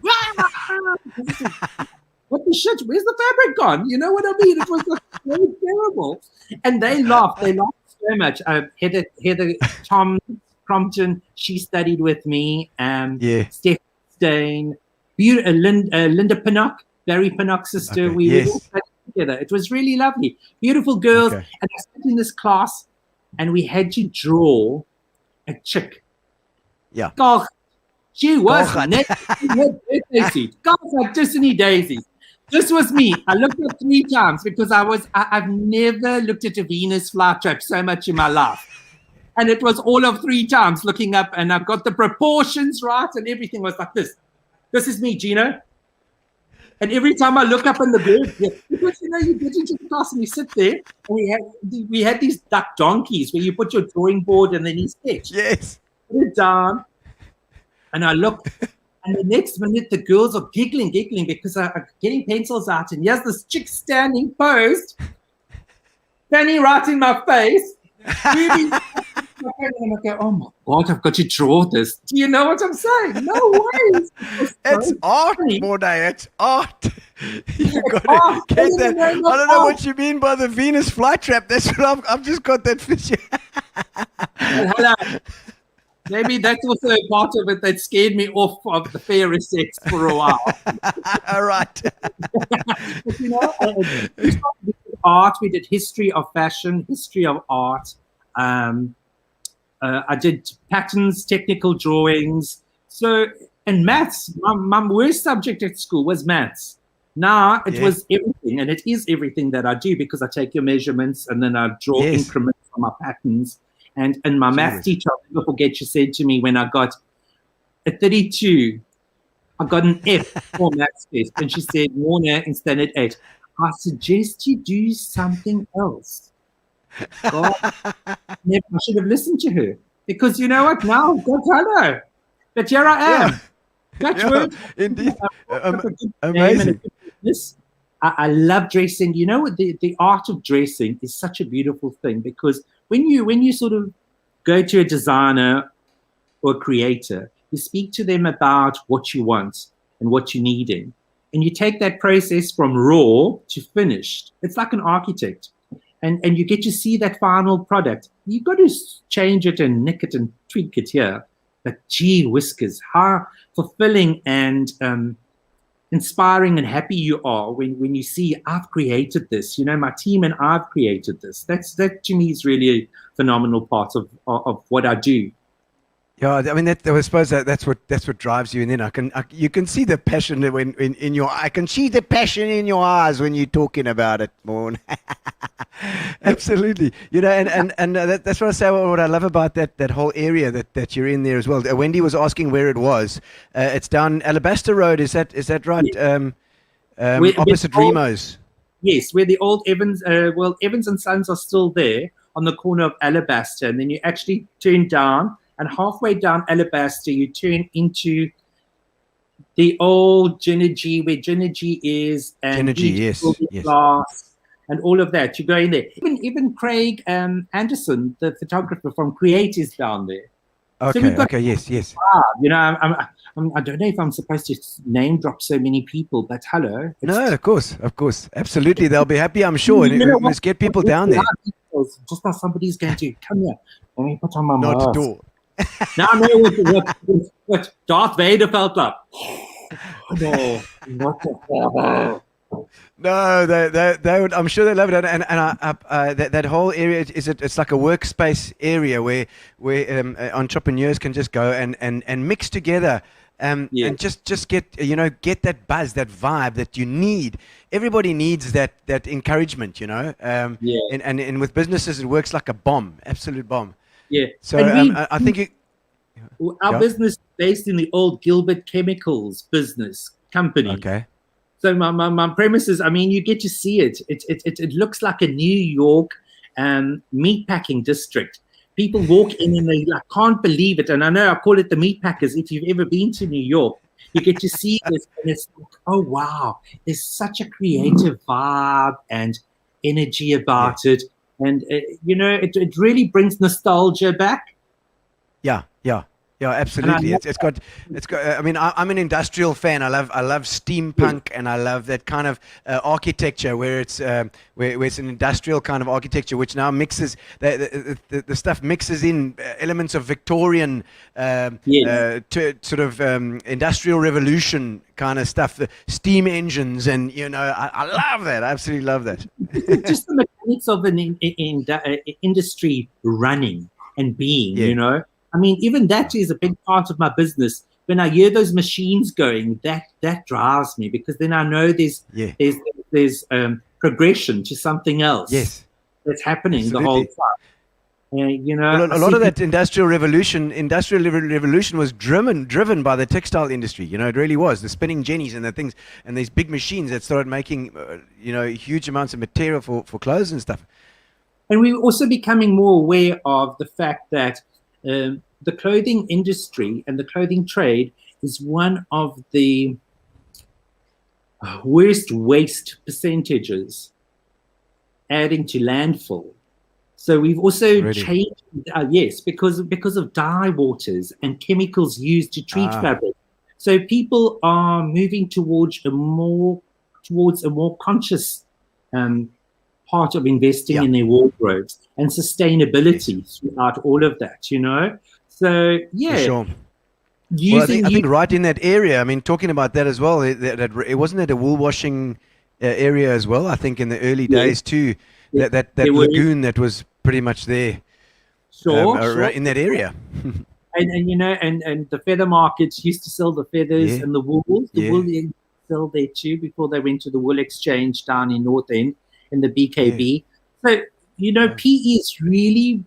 What the shit? Where's the fabric gone? You know what I mean? It was so terrible. And they laughed. They laughed so much. Heather Tom Crompton, she studied with me. Steph Stain, Linda Pinnock, Barry Pinnock's sister. We all studied together. It was really lovely. Beautiful girls. And I sat in this class and we had to draw a chick. Yeah. God, she was Disney daisies. This was me. I looked at 3 times because I've never looked at a Venus flytrap so much in my life. And it was all of 3 times looking up, and I've got the proportions right, and everything was like this. This is me, Gino. And every time I look up in the bed, because you get into the class and you sit there, and we had these duck donkeys where you put your drawing board and then you sketch. Yes. Put it down. And I look, and the next minute the girls are giggling because I'm getting pencils out, and here's this chick standing posed, standing right in my face. And I'm like, oh my God, I've got to draw this. Do you know what I'm saying? No way. It's art, Morne. It's art. You got to get that. I don't know what you mean by the Venus flytrap. That's what I've just got that fish. Hello. Maybe that's also a part of it that scared me off of the fairer sex for a while. All right. But, you know, we started with art. We did history of fashion, history of art. I did patterns, technical drawings. So, and maths. My worst subject at school was maths. Now it was everything, and it is everything that I do because I take your measurements and then I draw increments from my patterns. And my math teacher, I'll never forget, she said to me when I got a 32, I got an F for maths test. And she said, Morne, in standard 8, I suggest you do something else. God, I should have listened to her. Because you know what? Now I've got hello. But here I am. Touch wood. Indeed. Amazing. I love dressing. You know, the art of dressing is such a beautiful thing because when you sort of go to a designer or a creator, you speak to them about what you want and what you're needing. And you take that process from raw to finished. It's like an architect. And you get to see that final product. You've got to change it and nick it and tweak it here. But gee whiskers, how fulfilling and inspiring and happy you are when you see I've created this, you know, my team and I've created this. That to me is really a phenomenal part of what I do. Yeah, I mean, I suppose that's what drives you, and then you can see the passion in your. I can see the passion in your eyes when you're talking about it, Morne. Absolutely, you know, and that's what I say. What I love about that whole area that you're in there as well. Wendy was asking where it was. It's down Alabaster Road. Is that right? Yes. Opposite Remo's. Yes, where the old Evans and Sons are still there on the corner of Alabaster, and then you actually turn down. And halfway down Alabaster, you turn into the old Gino where Gino is, and yes. Glass and all of that. You go in there. Even Craig Anderson, the photographer from Create, is down there. Okay. Yes. You know, I don't know if I'm supposed to name drop so many people, but hello. No, of course, absolutely. They'll be happy, I'm sure. And let's get people down there. Just now, somebody's going to come here. Let me put on my mask. Not door. Now I know what Darth Vader felt like. No, what the hell? No, they would. I'm sure they love it, and that whole area it's like a workspace area where entrepreneurs can just go and mix together, and just get that buzz, that vibe that you need. Everybody needs that encouragement, you know. And with businesses it works like a bomb, absolute bomb. Yeah. So I think our business is based in the old Gilbert Chemicals business company. Okay. So my premises, I mean, you get to see it. It looks like a New York meat packing district. People walk in and they like can't believe it. And I know I call it the meat packers. If you've ever been to New York, you get to see this, and it's like, oh wow, there's such a creative vibe and energy about it. And, it really brings nostalgia back. Yeah, absolutely. It's got. I mean, I'm an industrial fan. I love steampunk, and I love that kind of architecture where it's where it's an industrial kind of architecture, which now mixes the stuff mixes in elements of Victorian to sort of industrial revolution kind of stuff, the steam engines, and I love that. I absolutely love that. Just the mechanics of an industry running and being, you know. I mean, even that is a big part of my business. When I hear those machines going, that drives me, because then I know there's progression to something else. That's happening the whole time. Well, a lot of that industrial revolution was driven by the textile industry. It really was. The spinning jennies and the things and these big machines that started making huge amounts of material for clothes and stuff. And we're also becoming more aware of the fact that the clothing industry and the clothing trade is one of the worst waste percentages, adding to landfill. So we've also changed, because of dye waters and chemicals used to treat fabric. So people are moving towards a more conscious part of investing in their wardrobes and sustainability throughout all of that, So yeah, For sure. using Well, I think right in that area. I mean, talking about that as well. It wasn't it a wool washing area as well. I think in the early days too. Yeah, That there was- lagoon that was pretty much there sure. in that area. And you know, and the feather markets used to sell the feathers Yeah. and the wool. The Yeah. wool they used to sell there too before they went to the wool exchange down in North End in the BKB. So you know, PE is really.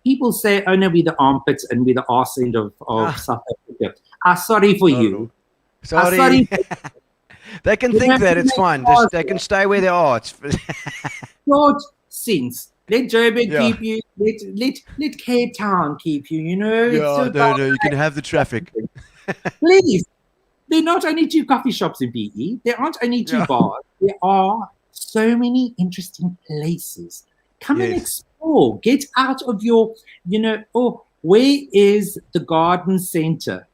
People say, "Oh no, we're the armpits and we're the arse end of South Africa." Sorry for you. Sorry. Sorry. They can You think have that to it's make fine. laws, They can stay where they are. It's Short sense. Let Joburg Yeah. keep you. Let Cape Town keep you. You know. It's so no, you can have the traffic. Please. There are not only 2 coffee shops in PE. There aren't only 2 Yeah. bars. There are so many interesting places. Come and Yes. explore. Get out of your, where is the garden center?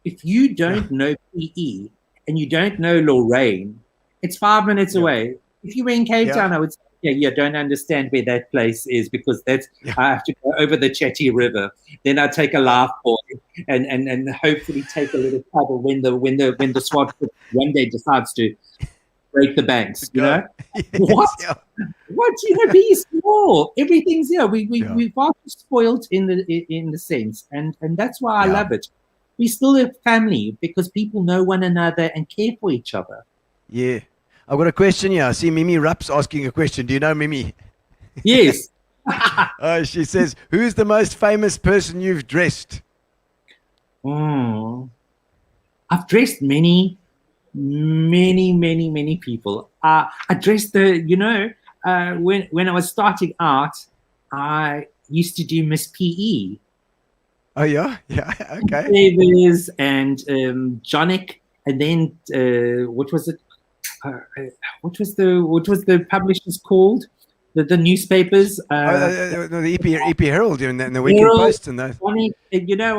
If you don't know PE and you don't know Lorraine, it's 5 minutes away. If you were in Cape Yeah. Town, I would say, you don't understand where that place is because I have to go over the Chatty River. Then I take a laugh boy and hopefully take a little paddle when the SWAT one day decides to break the banks. You know what? Yeah. What be small. Everything's we far too spoiled in the sense, and that's why I love it. We still a family because people know one another and care for each other. Yeah. I've got a question here. I see Mimi Rapp's asking a question. Do you know Mimi? Yes. She says, who's the most famous person you've dressed? I've dressed many people. I dressed when I was starting out, I used to do Miss PE. Oh yeah, okay. Davis and Jonick, and then what was it? What was the publishers called? The newspapers. The EP Herald and the Weekend Herald, Post and those. I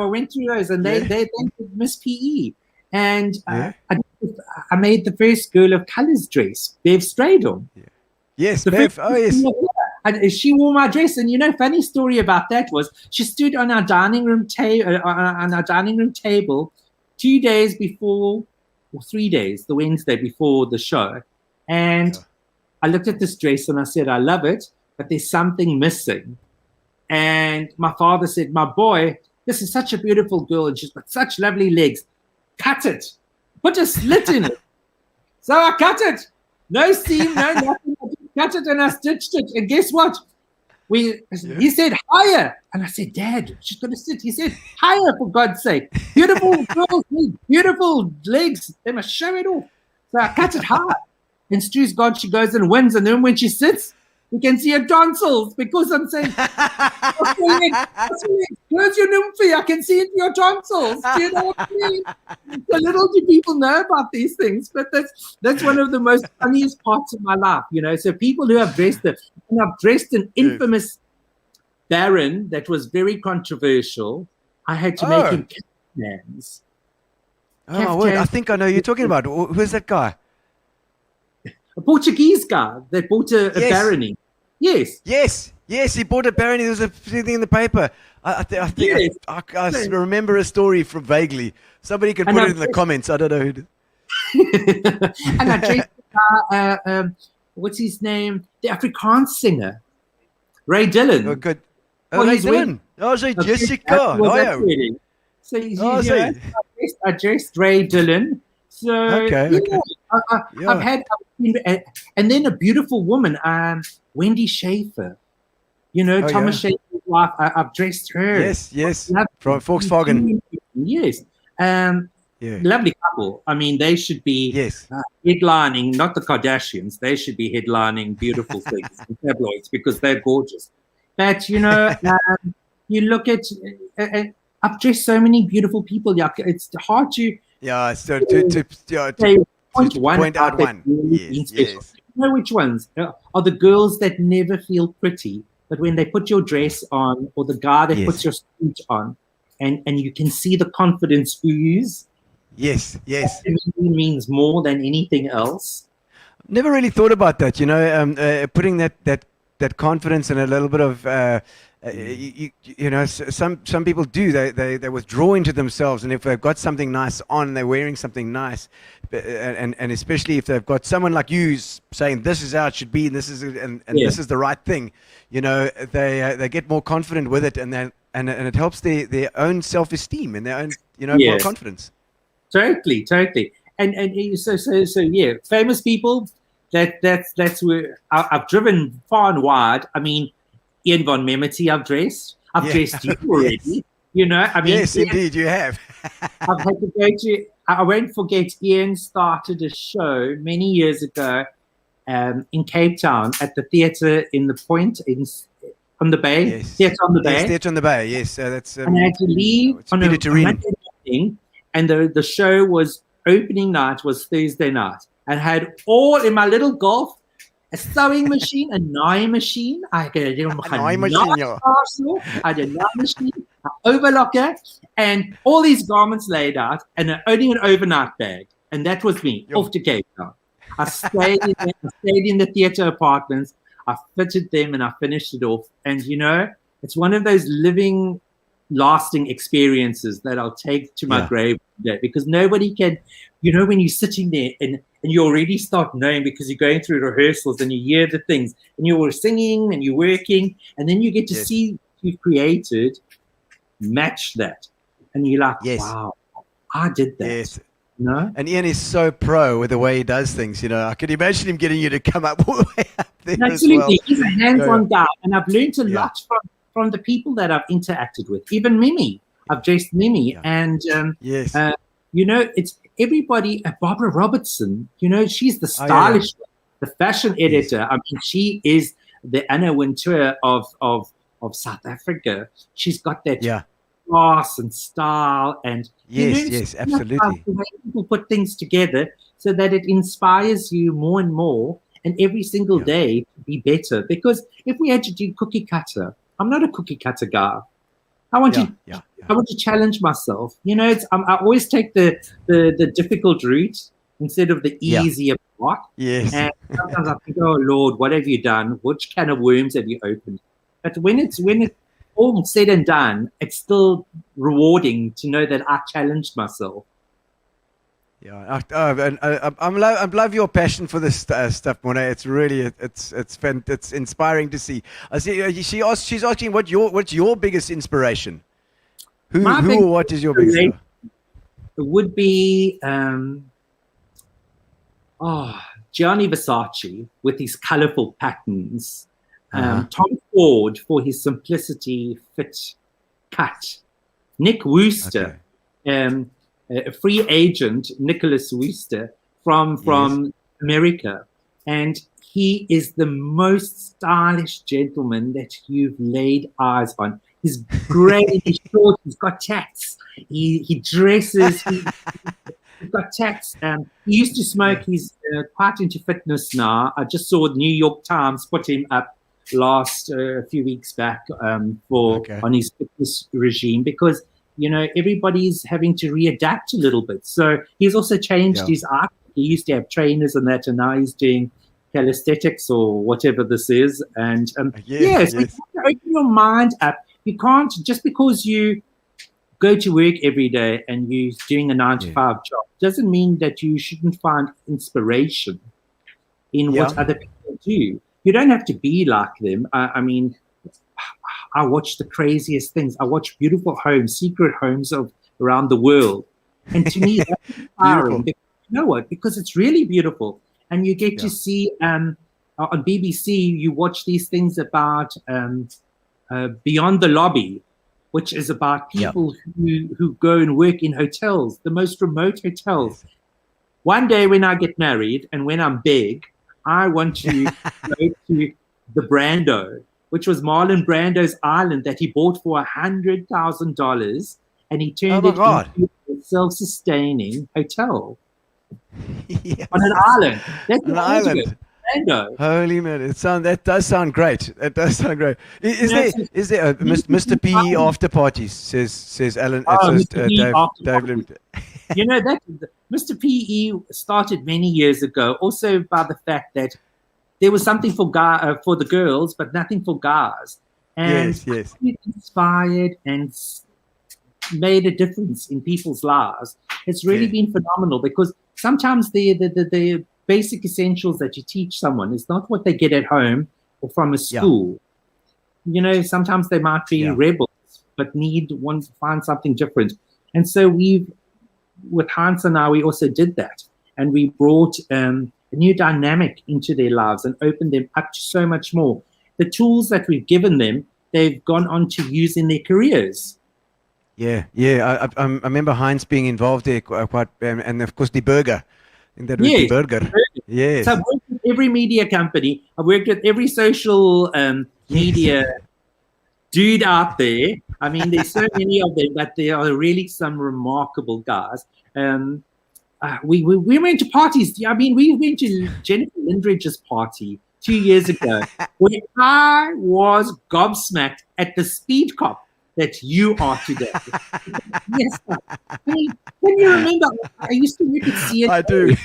went through those, and they did Miss PE, and Yeah. I made the first Girl of Colours dress, Bev Stradom. Yes, The Bev. first Oh yes. And she wore my dress, and funny story about that was she stood on our dining room table 2 days before, or 3 days, the Wednesday before the show, and I looked at this dress and I said, I love it, but there's something missing. And my father said, my boy, this is such a beautiful girl and she's got such lovely legs. Cut it. Put a slit in it. So I cut it. No seam, no nothing. I just cut it and I stitched it. And guess what? He said, higher. And I said, Dad, she's got to sit. He said, higher, for God's sake. Beautiful girls need beautiful legs. They must show it off. So I cut it high. And Stu's God, she goes and wins. And then when she sits, you can see her tonsils because I'm saying, close your nymphy. I can see it in your tonsils. Do you know what I mean? So little do people know about these things, but that's one of the most funniest parts of my life, So people who have dressed it, and I've dressed an infamous baron that was very controversial. I had to make him caftans. Oh, wait, I think I know who you're talking about. Who's that guy? A Portuguese guy that bought a barony. Yes. Yes, he bought a barony. There was a thing in the paper. I remember a story from vaguely. Somebody can put it in the comments. I don't know who. And I dressed what's his name? The Afrikaans singer, Ray Dillon. Oh, good. Ray Dillon. Oh, so Jessica. So I dressed Ray Dillon. So I've had, and then a beautiful woman, Wendy Schaefer. Thomas Schaefer's wife. I've dressed her. Yes. From Volkswagen. Yes. Lovely couple. I mean, they should be headlining, not the Kardashians. They should be headlining beautiful things in tabloids because they're gorgeous. But you look at. I've dressed so many beautiful people. It's hard to. Yeah, so point out one. Yes. You know which ones are the girls that never feel pretty, but when they put your dress on, or the guy that puts your suit on, and you can see the confidence ooze. Yes. It means more than anything else. Never really thought about that. Putting that that confidence and a little bit of you know, some people do, they withdraw into themselves, and if they've got something nice on, they're wearing something nice, and especially if they've got someone like you saying this is how it should be, and this is this is the right thing, you know, they get more confident with it, and then and it helps their own self-esteem and their own, you know, more confidence. Totally. And so yeah, famous people. That's where I've driven far and wide. I mean, Ian Von Memety, I've dressed you already. Yes. You know, I mean, yes, indeed, you have. I've had to go to. I won't forget. Ian started a show many years ago in Cape Town at the theatre in the Point on the Bay. Yes. Theatre on the Bay. Yes, Theatre on the Bay. Yes, that's. And I had to leave on a Monday morning, and the show was opening night was Thursday night. And had all in my little golf, a sewing machine, a naai machine. I had a naai machine, an overlocker, and all these garments laid out, and only an overnight bag. And that was me, off to Cape Town. I stayed in the theatre apartments. I fitted them, and I finished it off. And, you know, it's one of those living, lasting experiences that I'll take to my grave today, because nobody can, you know, when you're sitting there and you already start knowing because you're going through rehearsals and you hear the things and you're singing and you're working, and then you get to see what you've created match that, and you're like, wow, I did that. Yes. You know? And Ian is so pro with the way he does things. You know, I could imagine him getting you to come up all the way up there. Absolutely, as well. He's a hands-on guy, and I've learned a lot from the people that I've interacted with. Even Mimi, I've dressed Mimi, and you know, it's everybody. Barbara Robertson, you know, she's the stylish, the fashion editor. I mean, she is the Anna Wintour of South Africa. She's got that class and style, and absolutely. The way people put things together so that it inspires you more and more, and every single day to be better. Because if we had to do cookie cutter, I'm not a cookie cutter guy. I want to challenge myself. You know, I always take the difficult route instead of the easier part. Yes. And sometimes I think, oh Lord, what have you done? Which can of worms have you opened? But when it's all said and done, it's still rewarding to know that I challenged myself. Yeah, I love your passion for this stuff, Morne. It's really it's inspiring to see. I see she's asking what's your biggest inspiration? Who or what is your biggest? It would be Gianni Versace with his colorful patterns. Tom Ford for his simplicity, fit, cut. Nick Wooster. A free agent, Nicholas Wooster, from America. And he is the most stylish gentleman that you've laid eyes on. He's great, he's short, he's got tats. He dresses, he's got tats. He used to smoke, he's quite into fitness now. I just saw the New York Times put him up last a few weeks back on his fitness regime, because you know, everybody's having to readapt a little bit. So he's also changed his art. He used to have trainers and that, and now he's doing calisthenics or whatever this is. And so you have to open your mind up. You can't, just because you go to work every day and you're doing a 9-to-5 job, doesn't mean that you shouldn't find inspiration in what other people do. You don't have to be like them. I mean, I watch the craziest things. I watch beautiful homes, secret homes around the world. And to me, that's inspiring. Because, you know what? Because it's really beautiful. And you get to see, on BBC, you watch these things about Beyond the Lobby, which is about people who go and work in hotels, the most remote hotels. One day when I get married and when I'm big, I want to go to the Brando, which was Marlon Brando's island that he bought for $100,000, and he turned it into a self-sustaining hotel on an island. That's an island. Brando. Holy man, that does sound great. It does sound great. Is there a Mr. PE after parties? Says Alan. David. You know that Mr. PE started many years ago, also by the fact that there was something for for the girls, but nothing for guys. And Yes. it inspired and made a difference in people's lives. It's really been phenomenal, because sometimes the basic essentials that you teach someone is not what they get at home or from a school. You know, sometimes they might be rebels, but want to find something different. And so with Hans and I, we also did that. And we brought a new dynamic into their lives and opened them up to so much more. The tools that we've given them, they've gone on to use in their careers. Yeah. I remember Heinz being involved there quite, and of course the burger. And that was the burger. Yes. So I've worked with every media company. I've worked with every social media dude out there. I mean, there's so many of them, but there are really some remarkable guys. We went to parties. I mean, we went to Jennifer Lindridge's party 2 years ago, where I was gobsmacked at the speed cop that you are today. Yes. I mean, can you remember? I used to work at CNA. I do.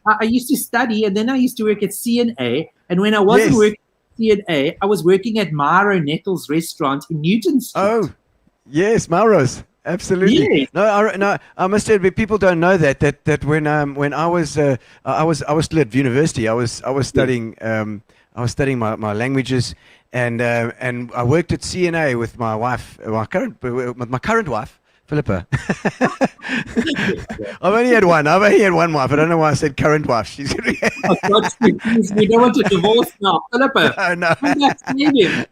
I used to study, and then I used to work at CNA. And when I wasn't working at CNA, I was working at Myro Nettles restaurant in Newton Street. Oh, yes, Mauro's. Absolutely. Yes. No, I must admit, people don't know that when I was still at university. I was studying my languages, and I worked at CNA with my wife, my current wife, Philippa. I've only had one wife. I don't know why I said current wife. She's Oh, God, please, we don't want to divorce now, Philippa. no. Come back, save him.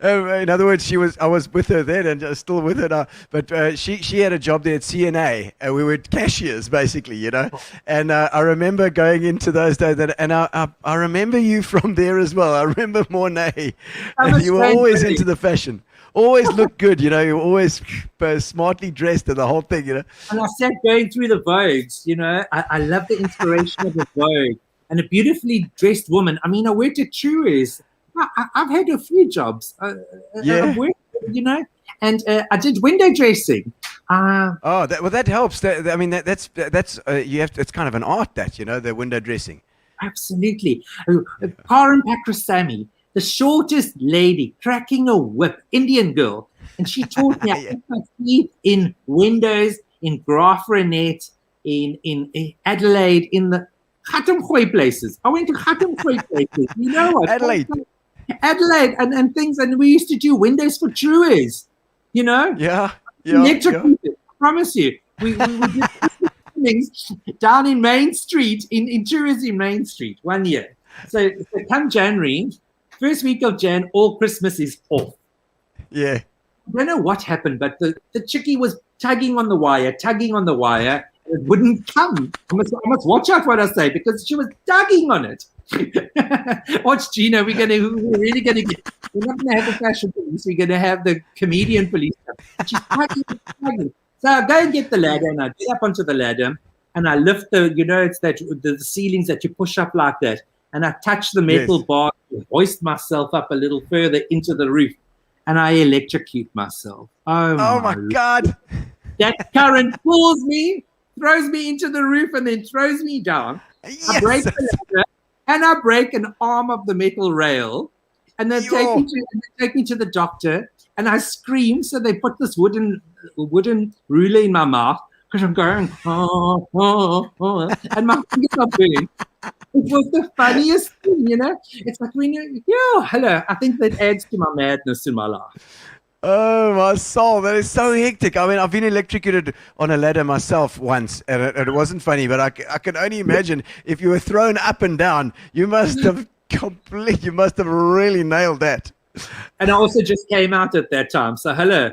In other words, I was with her then, and still with her now. But she had a job there at CNA, and we were cashiers basically, you know. And I remember going into those days, and I remember you from there as well. I remember Morne, and you were always into the fashion. Always looked good, you know. You were always smartly dressed and the whole thing, you know. And I sat going through the Vogues, you know. I love the inspiration of the Vogue and a beautifully dressed woman. I mean, I worked at Truers. I've had a few jobs. I've worked, you know, and I did window dressing. That helps. That's you have to, it's kind of an art, that, you know, the window dressing. Absolutely. Karen Pakrasamy, the shortest lady, cracking a whip, Indian girl. And she taught me I put my feet in windows, in Graafrenet, in Adelaide, in the Khatamgooi places. I went to Khatamgooi places. You know what? Adelaide and things. And we used to do windows for Truers, you know? Electrocuted. I promise you. We did things down in Main Street, in Truers in Main Street 1 year. So come January, first week of Jan, all Christmas is off. Yeah. I don't know what happened, but the chickie was tugging on the wire. It wouldn't come. I must watch out what I say, because she was tugging on it. Watch, Gino. We're really gonna get. We're not gonna have the fashion police. We're gonna have the comedian police. She's tugging. So I go and get the ladder, and I get up onto the ladder, and I lift it's that the ceilings that you push up like that, and I touch the metal bar, hoist myself up a little further into the roof, and I electrocute myself. Oh my God! That current pulls me, throws me into the roof, and then throws me down. Yes. I break the ladder, and I break an arm of the metal rail, and then take me to the doctor, and I scream. So they put this wooden ruler in my mouth, because I'm going, and my fingers are burning. It was the funniest thing, you know. It's like when hello. I think that adds to my madness in my life. Oh, my soul. That is so hectic. I mean, I've been electrocuted on a ladder myself once, and it wasn't funny, but I can only imagine if you were thrown up and down, you must have really nailed that. And I also just came out at that time. So, hello.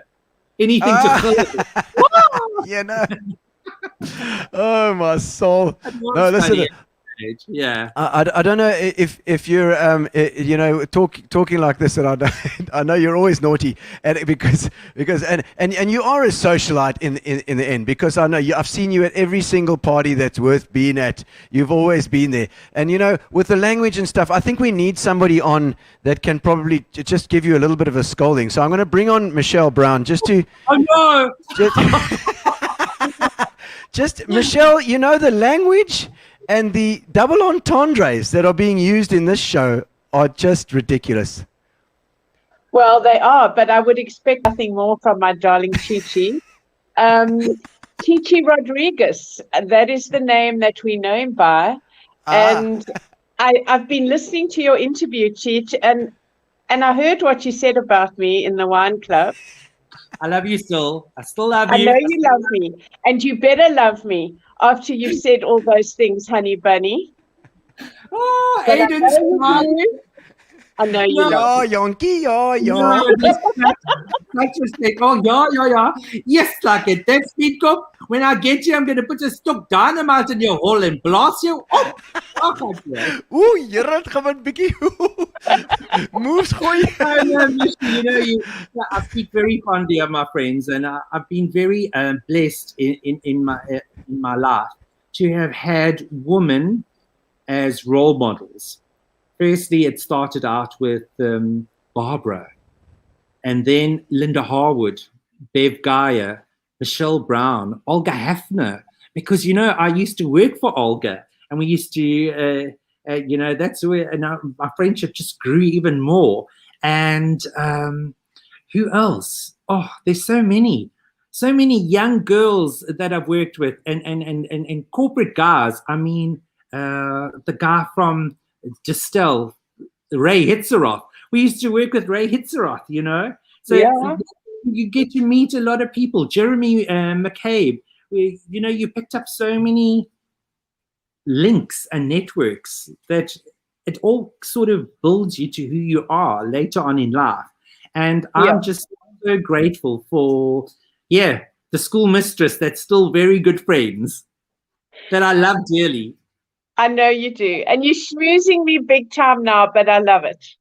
Anything to fill it. Yeah, no. Oh, my soul. No, listen. Yeah. I don't know if you're talking like this, and I know you're always naughty, and because you are a socialite in the end, because I know I've seen you at every single party that's worth being at. You've always been there, and you know, with the language and stuff, I think we need somebody on that can probably just give you a little bit of a scolding. So I'm going to bring on Michelle Brown just to. Oh no. Just Michelle, you know the language. And the double entendres that are being used in this show are just ridiculous. Well, they are, but I would expect nothing more from my darling Chi-Chi. Chi-Chi Rodriguez, that is the name that we know him by. And I've been listening to your interview, Chi, and I heard what you said about me in the wine club. I love you still. I still love I you. know you love me, and you better love me after you've said all those things, honey bunny. Oh, But Aiden's smart. I know you love me. Yonky, yeah. No, that's respect. Oh, yeah. Yes, like it. That's speed up. When I get you, I'm going to put a stock dynamite in your hole and blast you up. Ooh, jyre, het gaan wat bietjie moves gooi. I speak very fondly of my friends, and I've been very blessed in my life to have had women as role models. Firstly, it started out with Barbara, and then Linda Harwood, Bev Geyer, Michelle Brown, Olga Hafner, because, I used to work for Olga, and we used to, that's where my friendship just grew even more. And who else? Oh, there's so many young girls that I've worked with, and corporate guys. I mean, the guy from Distel, Ray Hitzeroth. We used to work with Ray Hitzeroth, So Yeah. you get to meet a lot of people. Jeremy McCabe. You picked up so many links and networks that it all sort of builds you to who you are later on in life. And I'm just so grateful for, the school mistress that's still very good friends that I love dearly. I know you do. And you're schmoozing me big time now, but I love it.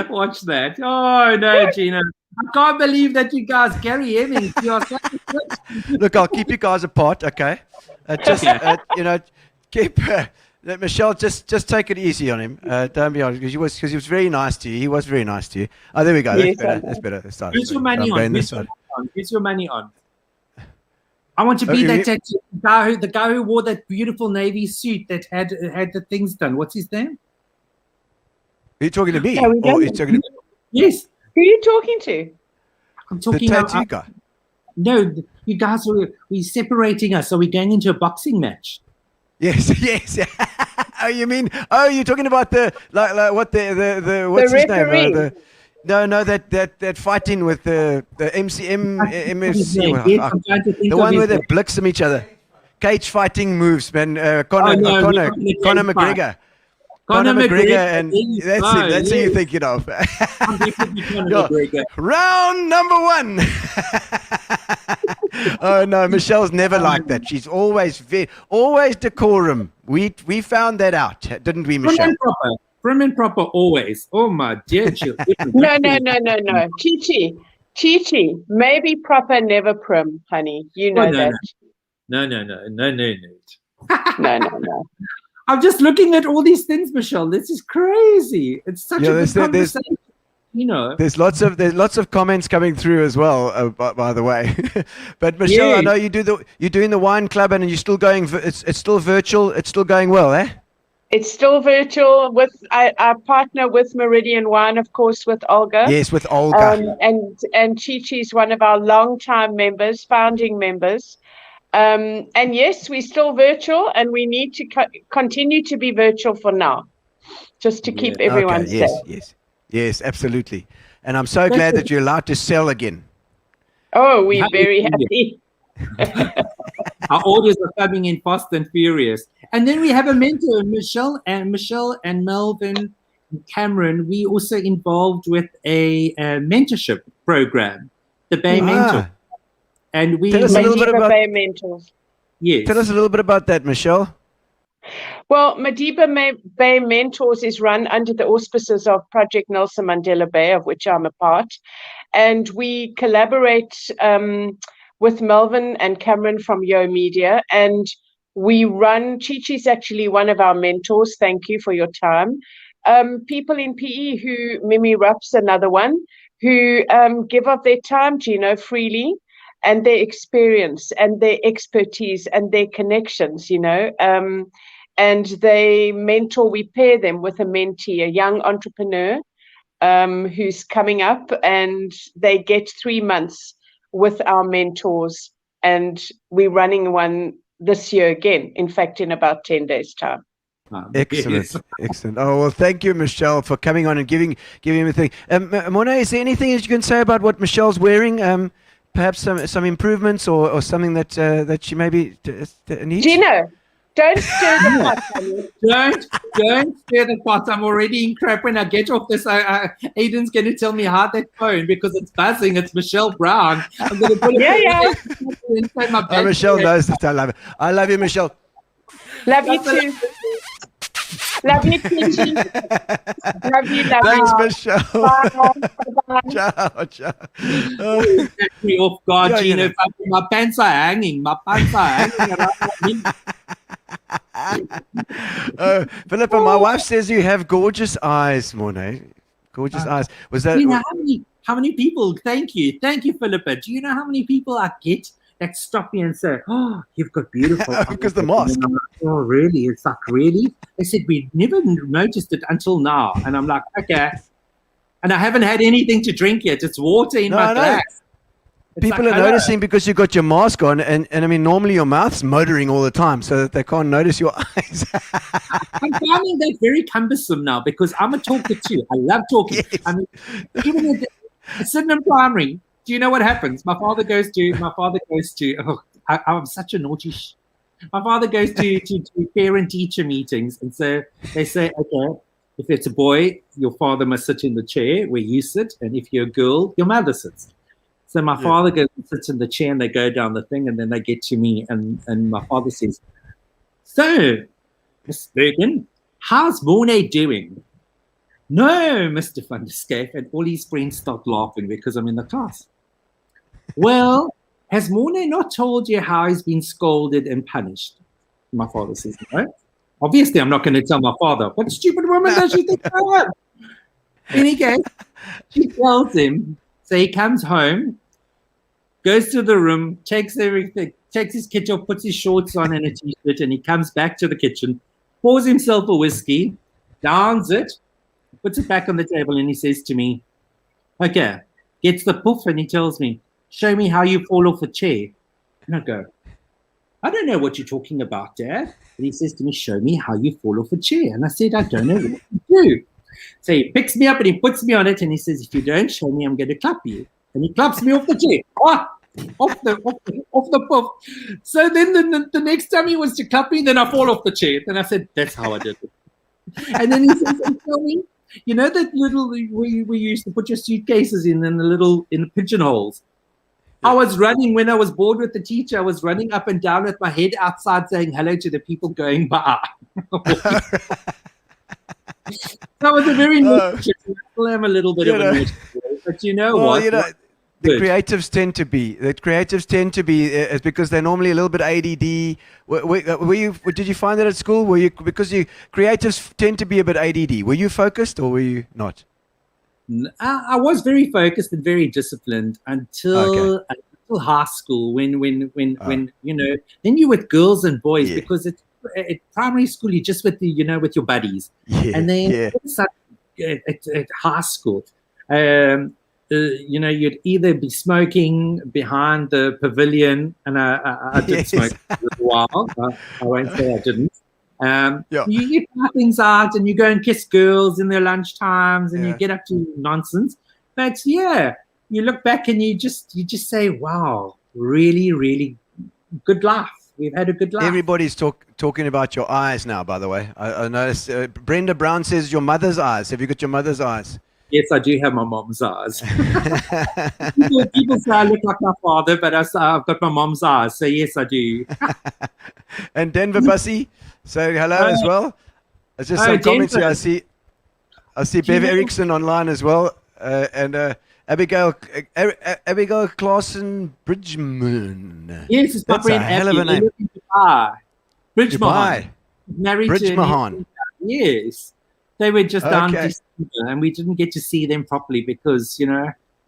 Watch that. Oh, no, Gina. I can't believe that you guys carry him. You are so good. Look, I'll keep you guys apart, okay? Keep Michelle. Just take it easy on him. Don't be honest, because he was very nice to you. He was very nice to you. Oh, there we go. Yes, That's better. Let's start. Who's your money I'm on? going Who's your money on? I want to be the guy who wore that beautiful navy suit that had the things done. What's his name? Are you talking to me? Yeah, we Or are you don't. talking to Yes, Who are you talking to? I'm the talking tattoo guy? No, you guys we're separating us. Are we going into a boxing match? Yes. Oh, you're talking about the what the what's his referee. name? No, that fighting with the MCM, MFC, Yes, I'm trying to think the of one his where they name. blitzen each other. Cage fighting moves, man. Conor not in the Conor cage fight. McGregor. Conor McGregor, and there you that's go, it. That's who you're yes. thinking of. I'm definitely Conor Yeah. McGregor. Round number 1. Oh no, Michelle's never like that. She's always decorum. We found that out, didn't we, Michelle? Prim and proper always. Oh my dear children. No. Chi. Maybe proper, never prim, honey. You know that. No. No. I'm just looking at all these things, Michelle. This is crazy. It's such a good conversation. There's lots of comments coming through as well. By the way, but Michelle, I know you're doing the wine club, and you're still going. It's still virtual. It's still going well, eh? It's still virtual. I partner with Meridian Wine, of course, with Olga. Yes, with Olga. And Chi-Chi's one of our long-time members, founding members. And yes, we're still virtual, and we need to continue to be virtual for now, just to keep everyone safe. Yes, absolutely. And I'm so glad that you're allowed to sell again. Oh, we're very happy. Our orders are coming in fast and furious. And then we have a mentor, Michelle and Melvin and Cameron. We also involved with a mentorship program, the Bay Mentor. And we tell us a little bit about Bay Mentors. Yes. Tell us a little bit about that, Michelle. Well, Madiba Bay Mentors is run under the auspices of Project Nelson Mandela Bay, of which I'm a part. And we collaborate with Melvin and Cameron from Yo Media. And we run, Chi-Chi's actually one of our mentors. Thank you for your time. People in PE who, Mimi Rupp's another one, who give of their time, Gino, freely. and their experience and their expertise and their connections, and they mentor, we pair them with a mentee, a young entrepreneur who's coming up, and they get 3 months with our mentors, and we're running one this year again, in fact, in about 10 days' time. Excellent, excellent. Oh, well, thank you, Michelle, for coming on and giving me the thing. Morne, is there anything that you can say about what Michelle's wearing? Perhaps some improvements or something that she maybe needs? Gino, don't stir the pot, honey. Don't stir the pot. I'm already in crap when I get off this. Aiden's going to tell me how that phone, because it's buzzing. It's Michelle Brown. I'm going to put it inside my bag. Michelle knows that I love it. I love you, Michelle. Love you too. Love you too, Gino. Love you. Thanks, Michelle. Bye. Ciao. Catch me off guard, Gino. My pants are hanging. around me. Philippa, my wife says you have gorgeous eyes, Morne. Gorgeous eyes. Was that? Do you know how many people? Thank you, Philippa. Do you know how many people I get that stop me and say, "Oh, you've got beautiful eyes." Because the mask. Like, oh, really? It's like, really? They said we never noticed it until now, and I'm like, okay. And I haven't had anything to drink yet. It's water in my glass. People are noticing because you got your mask on, and I mean, normally your mouth's motoring all the time, so that they can't notice your eyes. I'm finding that very cumbersome now, because I'm a talker too. I love talking. Yes. I mean, even at Sydenham Primary, do you know what happens? My father goes to. Oh, I'm such a naughty. My father goes to parent-teacher meetings, and so they say, okay, if it's a boy, your father must sit in the chair where you sit, and if you're a girl, your mother sits. So my father goes and sits in the chair, and they go down the thing, and then they get to me, and my father says, "So, Miss Bergen, how's Morne doing?" "No, Mr. Van Der Schyff," and all his friends start laughing because I'm in the class. "Well, has Morne not told you how he's been scolded and punished?" My father says, "No." Obviously, I'm not going to tell my father. What stupid woman does she think I am? In any case, she tells him. So he comes home, goes to the room, takes everything, takes his kit off, puts his shorts on and a t-shirt, and he comes back to the kitchen, pours himself a whiskey, downs it, puts it back on the table, and he says to me, okay, gets the puff, and he tells me, "Show me how you fall off a chair." And I go, "I don't know what you're talking about, Dad." And he says to me, "Show me how you fall off a chair." And I said, "I don't know what to do." So he picks me up and he puts me on it, and he says, "If you don't show me, I'm going to clap you." And he claps me off the chair. Off the puff. So then the next time he was to clap me, then I fall off the chair. Then I said, "That's how I did it." And then he says, "Tell me, you know that little we used to put your suitcases in the pigeonholes?" I was running when I was bored with the teacher. I was running up and down with my head outside saying hello to the people going by. That was a very naughty chick. I still am a little bit of a naughty boy, but you know what? You know, the creatives tend to be. It's because they're normally a little bit ADD. Did you find that at school? Because creatives tend to be a bit ADD. Were you focused or were you not? I was very focused and very disciplined until high school. When you know, then you're with girls and boys because it's. At primary school, you're just with with your buddies, and then at high school, you'd either be smoking behind the pavilion, and I did smoke for a little while. I won't say I didn't. You try things out, and you go and kiss girls in their lunch times, and you get up to nonsense. But you look back and you just say, "Wow, really, really good life." We've had a good life. Everybody's talking about your eyes now, by the way. I noticed Brenda Brown says your mother's eyes. Have you got your mother's eyes? Yes, I do have my mom's eyes. people say I look like my father, but I've got my mom's eyes. So yes, I do. And Denver Bussy, say hello as well. There's just some comments here. I see Bev Erickson online as well. And Abigail Clausen Bridgman. Yes, it's my friend. That's a hell of a name. Bridgman. Married Bridgman. Yes. They were just down December, and we didn't get to see them properly because,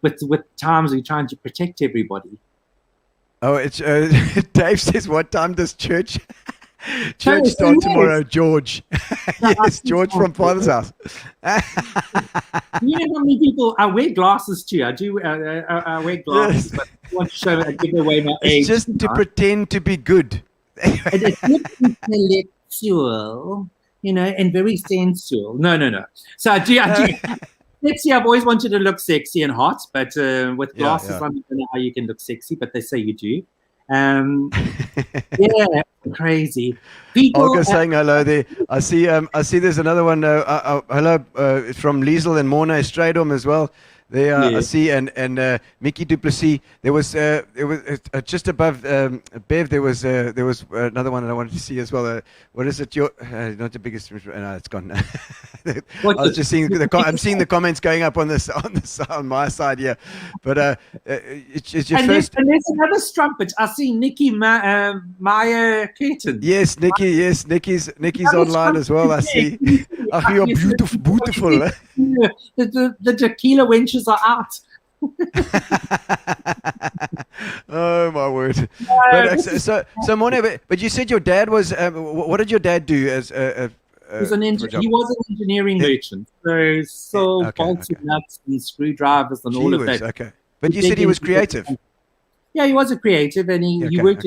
with times we're trying to protect everybody. Oh, it's Dave says, what time does church start tomorrow, George? Yes, George from Father's house. You know how many people, I wear glasses too. I do, I wear glasses, but I want to show, I give away my age. It's just to pretend to be good. And it's not intellectual, you know, and very sensual. No. So I do. Sexy, I've always wanted to look sexy and hot, but with glasses, I don't know how you can look sexy, but they say you do. Yeah, crazy. People Olga saying hello there. I see there's another one. Hello from Liesel and Morne Straydom as well. There, I see, and Mickey Duplessis. There was just above Bev. There was another one that I wanted to see as well. What is it? Not the biggest. No, it's gone. I was just seeing I'm seeing the comments going up on my side here, but it's your first. And there's another strumpet. I see Nikki Meyer Curtin. Yes, Nikki. Yes, Nikki's online as well. I see. I feel beautiful. The tequila wenches are out. Oh my word! But, so Morne, but you said your dad was. What did your dad do as he was an engineering merchant. So sold bolts and nuts and screwdrivers and all of that. Okay, but you said he was creative. Yeah, he was a creative, and he worked.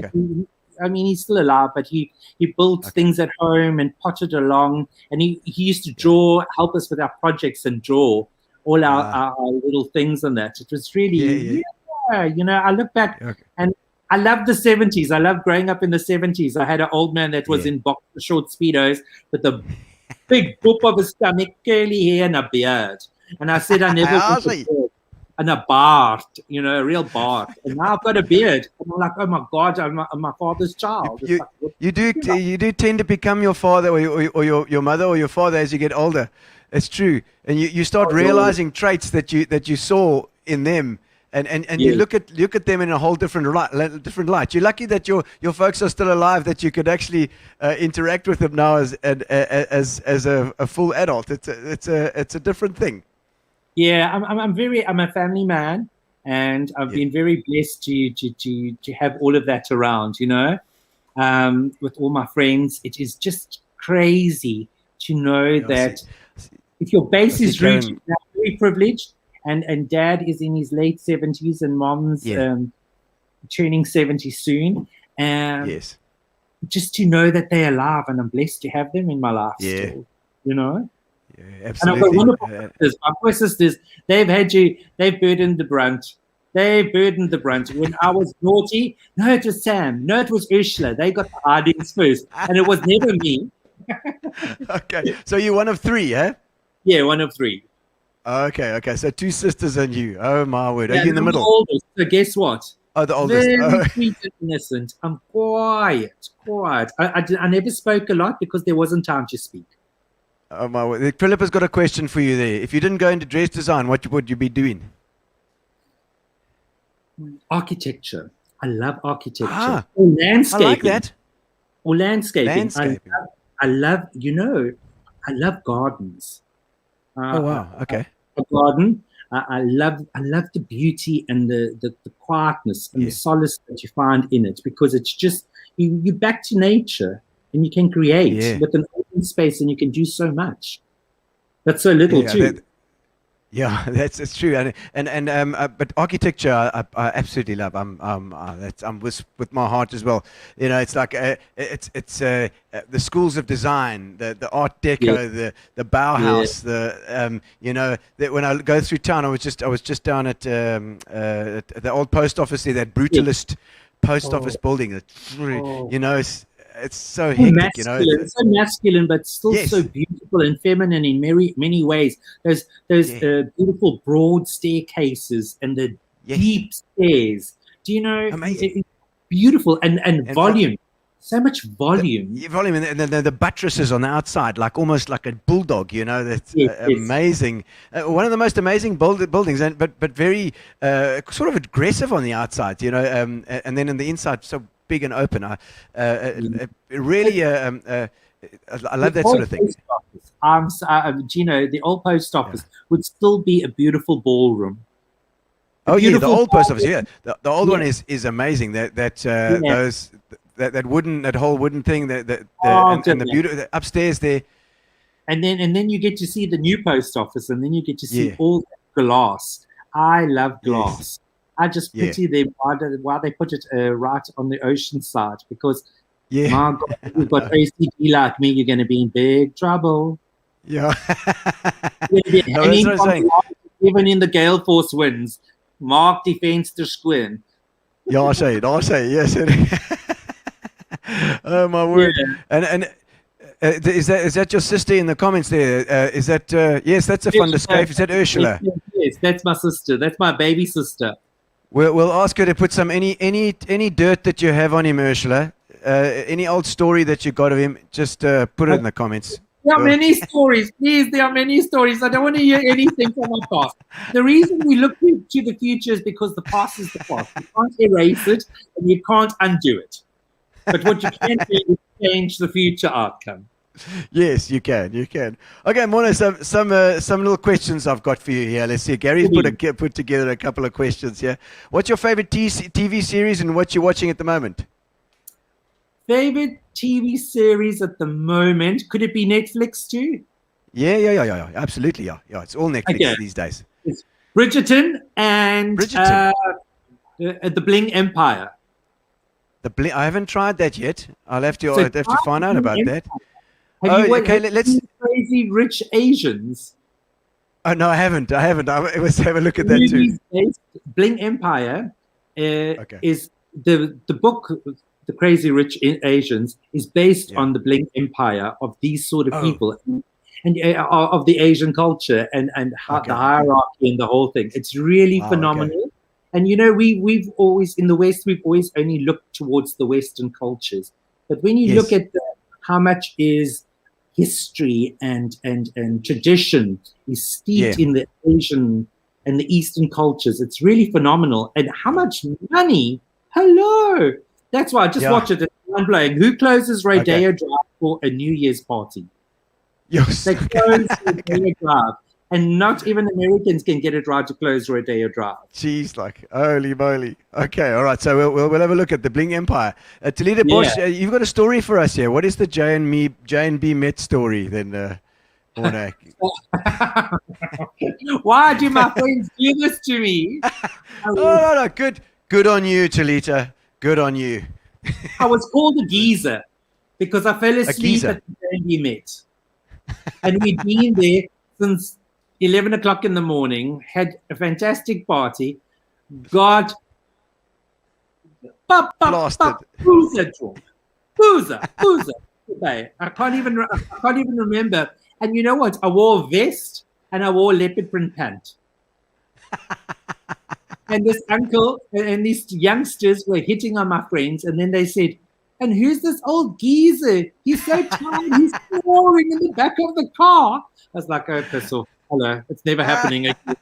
I mean, he's still alive, but he built things at home and potted along, and he used to draw, help us with our projects and draw all our little things and that. It was really, you know, I look back and I love the 70s. I love growing up in the 70s. I had an old man that was in boxer short Speedos with a big boop of a stomach, curly hair and a beard. And I said, I never want a beard. And a bard, you know, a real bard. And now I've got a beard. And I'm like, oh my God, I'm my father's child. You do tend to become your father or your mother or your father as you get older. It's true. And you start realizing traits that you saw in them. And you look at them in a whole different light. You're lucky that your folks are still alive, that you could actually interact with them now as a full adult. It's a different thing. Yeah, I'm a family man, and I've been very blessed to have all of that around, you know, with all my friends. It is just crazy to know that if your base is rooted, you're very privileged, and dad is in his late 70s and mom's turning 70 soon. Just to know that they're alive, and I'm blessed to have them in my life still, you know. Yeah, absolutely. And I've got wonderful sisters. My poor sisters, they've burdened the brunt. When I was naughty, no, it was Sam. No, it was Ursula. They got the hidings first. And it was never me. Okay. So you're one of three, eh? Yeah, one of three. Okay. So two sisters and you. Oh, my word. Are Yeah, you in the middle? I'm the oldest, so guess what? Oh, the oldest. Very sweet and innocent. I'm quiet. I never spoke a lot because there wasn't time to speak. Oh my word. Philip has got a question for you there. If you didn't go into dress design, what would you be doing? Architecture. I love architecture. Or landscaping. I like that. Or landscaping. I love, you know, I love gardens. Oh wow. Okay. A garden. I love the beauty and the quietness and the solace that you find in it, because it's just you're back to nature. And you can create with an open space, and you can do so much. That's so little too. That's true. But architecture, I absolutely love. I'm with my heart as well. You know, it's like it's the schools of design, the Art Deco, the Bauhaus, you know, that when I go through town, I was just down at the old post office there, that brutalist post office building. That you know. It's so hectic, you know. It's so masculine, but still so beautiful and feminine in many ways. Those beautiful broad staircases and the deep stairs. Do you know? Amazing. It's beautiful and volume. So much volume. Volume, and the buttresses on the outside, like almost like a bulldog. You know, that's amazing. One of the most amazing buildings, but very sort of aggressive on the outside. You know, and then in the inside, so big and open. Really, I love that sort of thing. Gino, the old post office would still be a beautiful ballroom. Oh yeah, the beautiful old post office. garden. Yeah, the old one Yeah. is amazing. That Yeah. those that whole wooden thing Oh, and the goodness. beauty upstairs there. And then you get to see the new post office, and then you get to see Yeah. all that glass. I love glass. Yes. I just Yeah. pity them why they put it right on the ocean side, because Yeah. my God, if you've got OCD like me, you're going to be in big trouble. Yeah. You're going to be No, that's hanging what I'm from saying. glass even in the gale force winds. Mark die venster skoon. Ja, sê, yes. Oh my word! And is that your sister in the comments there? Is that yes? That's a Van Der Schyff. Is that Ursula? Yes, that's my sister. That's my baby sister. We'll ask her to put some any dirt that you have on him, Ursula. Any old story that you got of him, just put it in the comments. There are many stories. Please, there are many stories. I don't want to hear anything from my past. The reason we look to the future is because the past is the past. You can't erase it and you can't undo it. But what you can do is change the future outcome. Yes, you can. You can. Okay, Morne, some little questions I've got for you here. Let's see. Gary's put together a couple of questions here. What's your favorite TV series and what you're watching at the moment? Favorite TV series at the moment? Could it be Netflix too? Yeah. Absolutely, yeah. It's all Netflix these days. It's Bridgerton and the Bling Empire. I haven't tried that yet. I'll have to find out about that. Have you okay, let's. Crazy Rich Asians? Oh no, I haven't. Let's have a look at that too. Bling Empire is the book. The Crazy Rich Asians is based on the Bling Empire of these sort of people and of the Asian culture and how the hierarchy and the whole thing. It's really phenomenal. Okay. And you know, we've always in the West we've always only looked towards the Western cultures, but when you look at how much is history and tradition is steeped in the Asian and the Eastern cultures, it's really phenomenal. And how much money? Hello. That's why I just watch it. It's mind-blowing. Who closes Rodeo Drive for a New Year's party? Yes. They close Rodeo Drive. And not even Americans can get it right to close Rodeo Drive. Jeez, like, holy moly. Okay, all right. So we'll have a look at the Bling Empire. Talita Bosch, you've got a story for us here. What is the J&B Met story then, Morne? Why do my friends do this to me? No. Good on you, Talita. Good on you. I was called a geezer because I fell asleep at the J&B Met. And we'd been there since 11 o'clock in the morning, had a fantastic party, got blasted. Boozer. Okay. I can't even remember. And you know what? I wore a vest and I wore a leopard print pant. And this uncle and these youngsters were hitting on my friends, and then they said, "And who's this old geezer? He's so tired. He's snoring in the back of the car." I was like, "Oh, piss off. Hello. It's never happening again."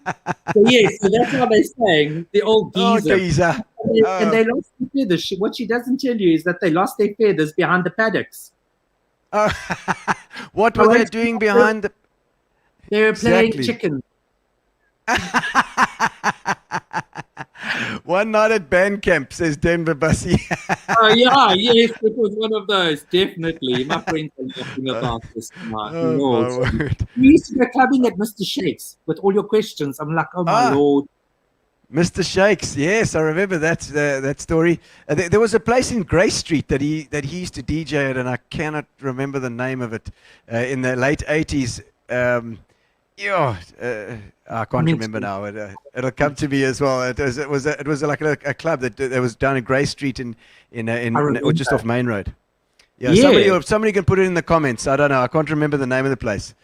So that's what they're saying, the old geezer. Oh, geezer. And they lost their feathers. What she doesn't tell you is that they lost their feathers behind the paddocks. What were they doing behind the... They were playing chicken. One night at band camp, says Denver Bussy. Yes, it was one of those, definitely. My friends are laughing about this tonight. We used to go clubbing at Mr. Shakes with all your questions. I'm like, oh my Lord. Mr. Shakes, yes, I remember that story. There was a place in Grey Street that he used to DJ at, and I cannot remember the name of it. In the late 80s. I can't remember now. It'll come to me as well. It was like a club that was down in Grey Street or just off Main Road. Somebody can put it in the comments. I don't know. I can't remember the name of the place.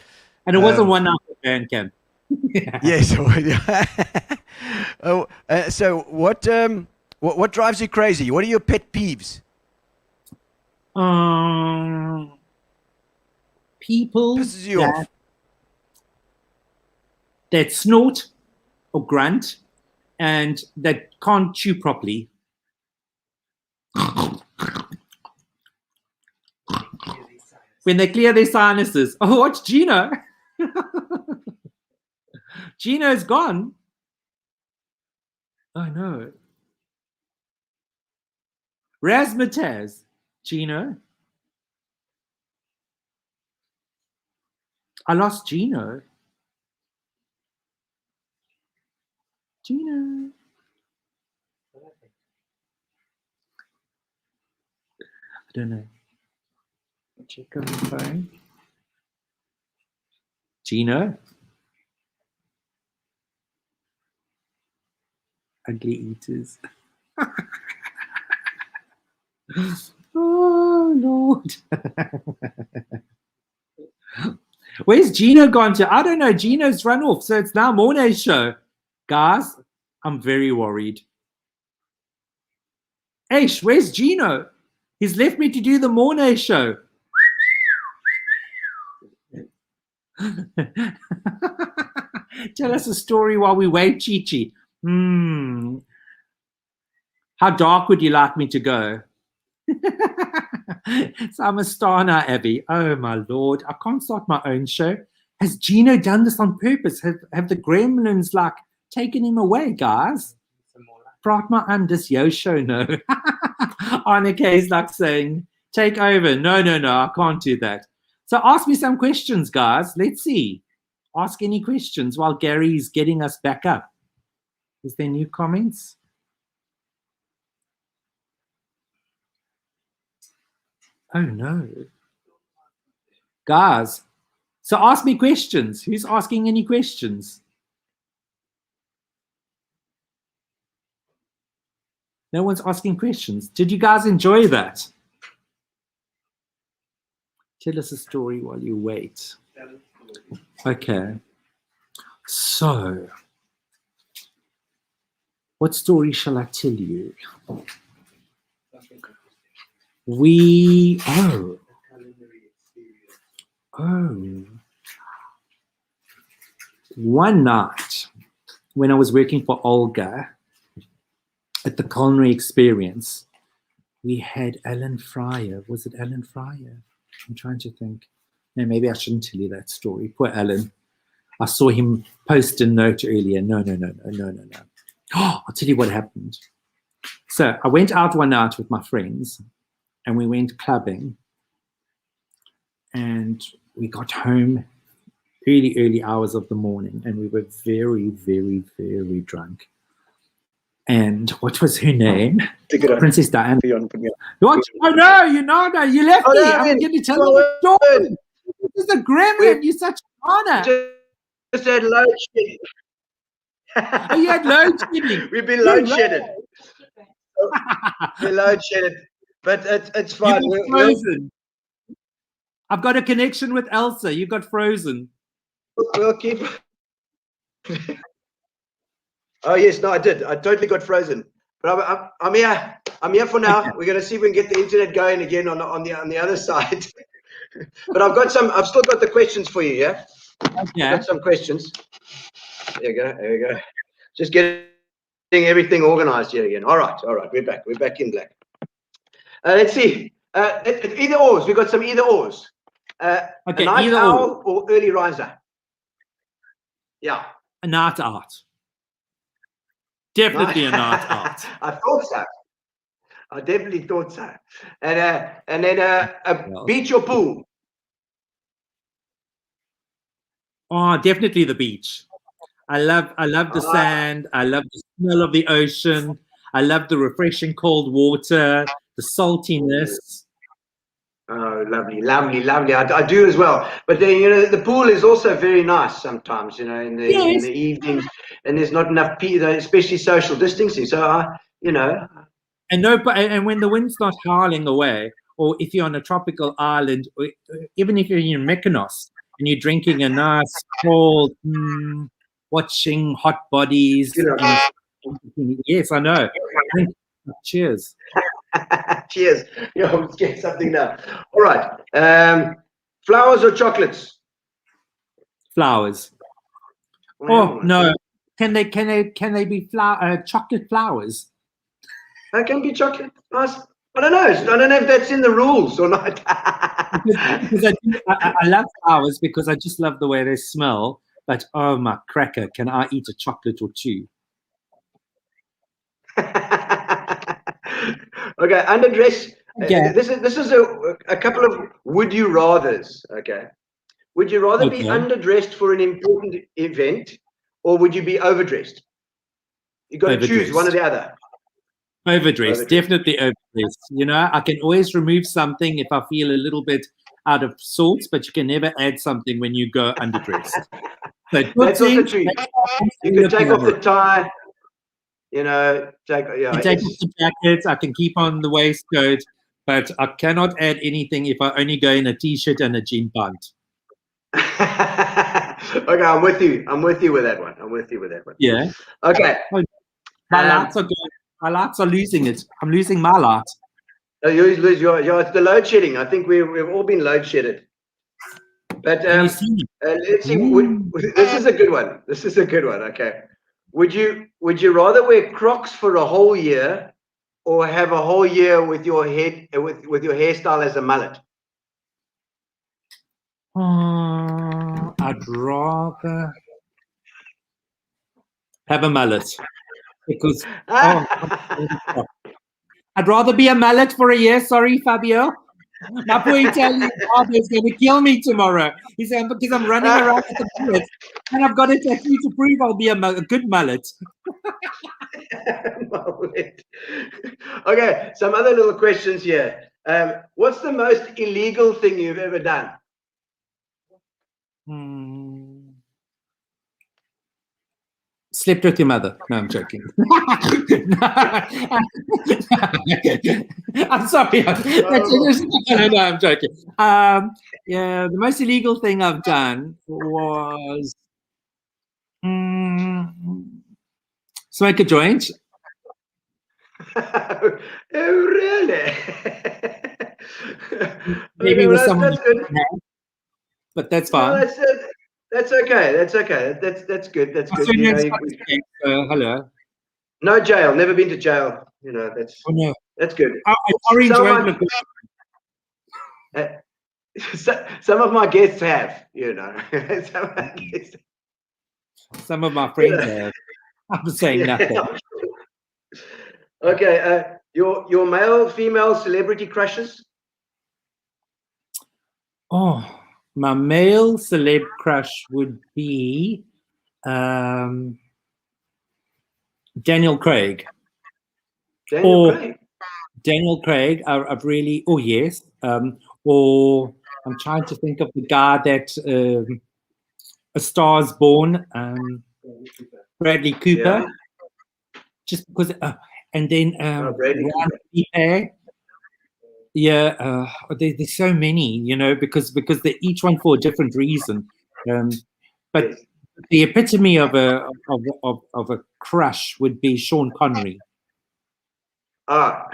And it wasn't one after band camp. Yes. So what drives you crazy? What are your pet peeves? People pisses you off. That snort or grunt and that can't chew properly. When they clear their sinuses. Oh, watch Gino. Gino's gone. Oh no. Razzmatazz, Gino. I lost Gino. Gino. I don't know. Check on the phone. Gino. Ugly eaters. Oh Lord. Where's Gino gone to? I don't know. Gino's run off. So it's now Morne's show. Guys, I'm very worried. Aish, where's Gino? He's left me to do the Morne show. Tell us a story while we wait, Chi-Chi. How dark would you like me to go? So I'm a star now, Abby. Oh my Lord. I can't start my own show. Has Gino done this on purpose? Have the gremlins like taken him away, guys? Brought my this yo show, no. Anneke is like saying, take over. No, I can't do that. So ask me some questions, guys. Let's see. Ask any questions while Gary's getting us back up. Is there new comments? Oh no. Guys, so ask me questions. Who's asking any questions? No one's asking questions. Did you guys enjoy that? Tell us a story while you wait. Okay. So, what story shall I tell you? One night when I was working for Olga at the Culinary Experience, we had Alan Fryer. Was it Alan Fryer? I'm trying to think. No, maybe I shouldn't tell you that story. Poor Alan. I saw him post a note earlier. No. Oh, I'll tell you what happened. So I went out one night with my friends and we went clubbing and we got home early hours of the morning and we were very, very, very drunk. And what was her name? Princess Diana. What? Oh no, you left me. I'm going to tell you the story. This is a gremlin. You're such an honor. Just had load shedding. Oh, you had load shedding. We've been load shedded. We're load shedded. But it's fine. You got frozen. I've got a connection with Elsa. You got frozen. We'll keep. Oh yes, no, I did. I totally got frozen. But I'm here. I'm here for now. We're going to see if we can get the internet going again on the other side. But I've still got the questions for you. Yeah. Okay. I've got some questions. There you go. Just getting everything organized here again. All right. We're back. We're back in black. Let's see. Either ors. We've got some either ors. Okay. A night owl or early riser. Yeah. A night out. Definitely a night out. I thought so. I definitely thought so. And then a beach or pool. Oh, definitely the beach. I love the sand. I love the smell of the ocean. I love the refreshing cold water, the saltiness. Oh, lovely. I do as well. But then, the pool is also very nice sometimes, in the evenings, and there's not enough people, especially social distancing. So, And when the wind's not howling away, or if you're on a tropical island, or even if you're in Mykonos and you're drinking a nice cold, watching hot bodies. Yes, I know. Cheers. Cheers. Let's get something now. All right. Flowers or chocolates? Flowers. Oh no. Can they be chocolate flowers? They can be chocolate. Nice. I don't know. I don't know if that's in the rules or not. because I love flowers because I just love the way they smell. But oh my cracker, can I eat a chocolate or two? Okay, underdress. Yeah. This is a couple of would you rathers. Okay, would you rather be Okay. underdressed for an important event, or would you be overdressed? You got to choose one or the other. Overdressed, definitely overdressed. You know, I can always remove something if I feel a little bit out of sorts, but you can never add something when you go underdressed. So That's also true. You can take off the tie. You know, take off the jacket. I can keep on the waistcoat, but I cannot add anything if I only go in a t-shirt and a jean pant. Okay, I'm with you. I'm with you with that one. Yeah. Okay. My lights are going. My lights are losing it. I'm losing my light. It's the load shedding. I think we've all been load shedded. But let's see. This is a good one. Okay. Would you rather wear Crocs for a whole year, or have a whole year with your with your hairstyle as a mullet? I'd rather have a mullet because I'd rather be a mullet for a year. Sorry, Fabio. My poor Italian father is going to kill me tomorrow. He said because I'm running around with a mullet, and I've got a tattoo to prove I'll be a good mullet. Okay, some other little questions here. What's the most illegal thing you've ever done? Slept with your mother. No, I'm joking. I'm sorry. No, I'm joking. Yeah, the most illegal thing I've done was smoke a joint. Oh, really? Maybe okay, with well, someone, that's good. But that's fine. No, that's okay. That's good. That's good. You know, hello. No jail. Never been to jail. You know, that's good. Orange won't look some of my guests have. You know, some of my friends have. I'm saying nothing. Okay, your male, female celebrity crushes? Oh, my male celeb crush would be Daniel Craig. Daniel Craig. I've really. Oh yes. Or I'm trying to think of the guy that A Star Is Born. Bradley Cooper. Yeah. Just because. And then yeah, there's so many, you know, because they're each one for a different reason. But the epitome of a crush would be Sean Connery. Okay.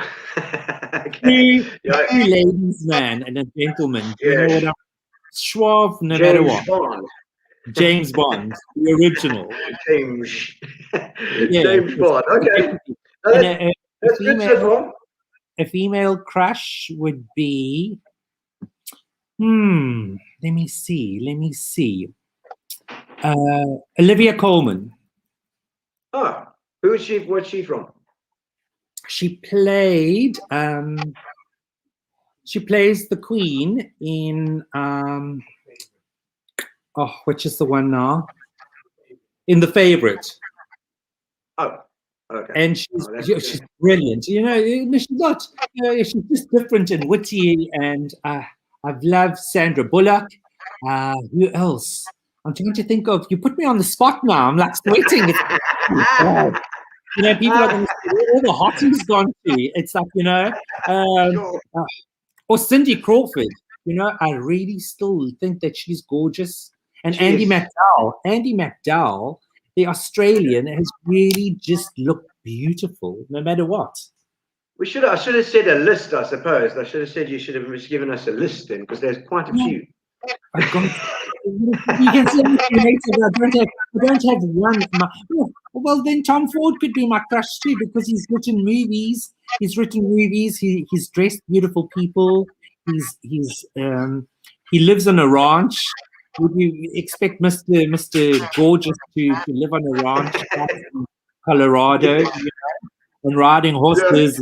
Two ladies, man, and a gentleman. Yeah. You know what? Suave, no matter what. James Bond, the original. James Bond. Okay. That's good so far. A female crush would be. Let me see. Olivia Colman. Oh, who is she? Where's she from? She played. She plays the Queen in. Which is the one now? In The Favourite. Oh. Okay. And she's brilliant. You know, she's not. You know, she's just different and witty. And I've loved Sandra Bullock. Who else? I'm trying to think of. You put me on the spot now. I'm like sweating. You know, people are going to say, all the hotties gone to. It's like, you know, or Cindy Crawford. You know, I really still think that she's gorgeous. And Andy McDowell, the Australian, has really just looked beautiful, no matter what. I should have said a list, I suppose. I should have said you should have just given us a list then, because there's quite a few. You can see I don't have one. Well, then Tom Ford could be my crush too, because he's written movies. He's dressed beautiful people. He lives on a ranch. Would you expect Mr. Gorgeous to live on a ranch in Colorado? You know? and riding horses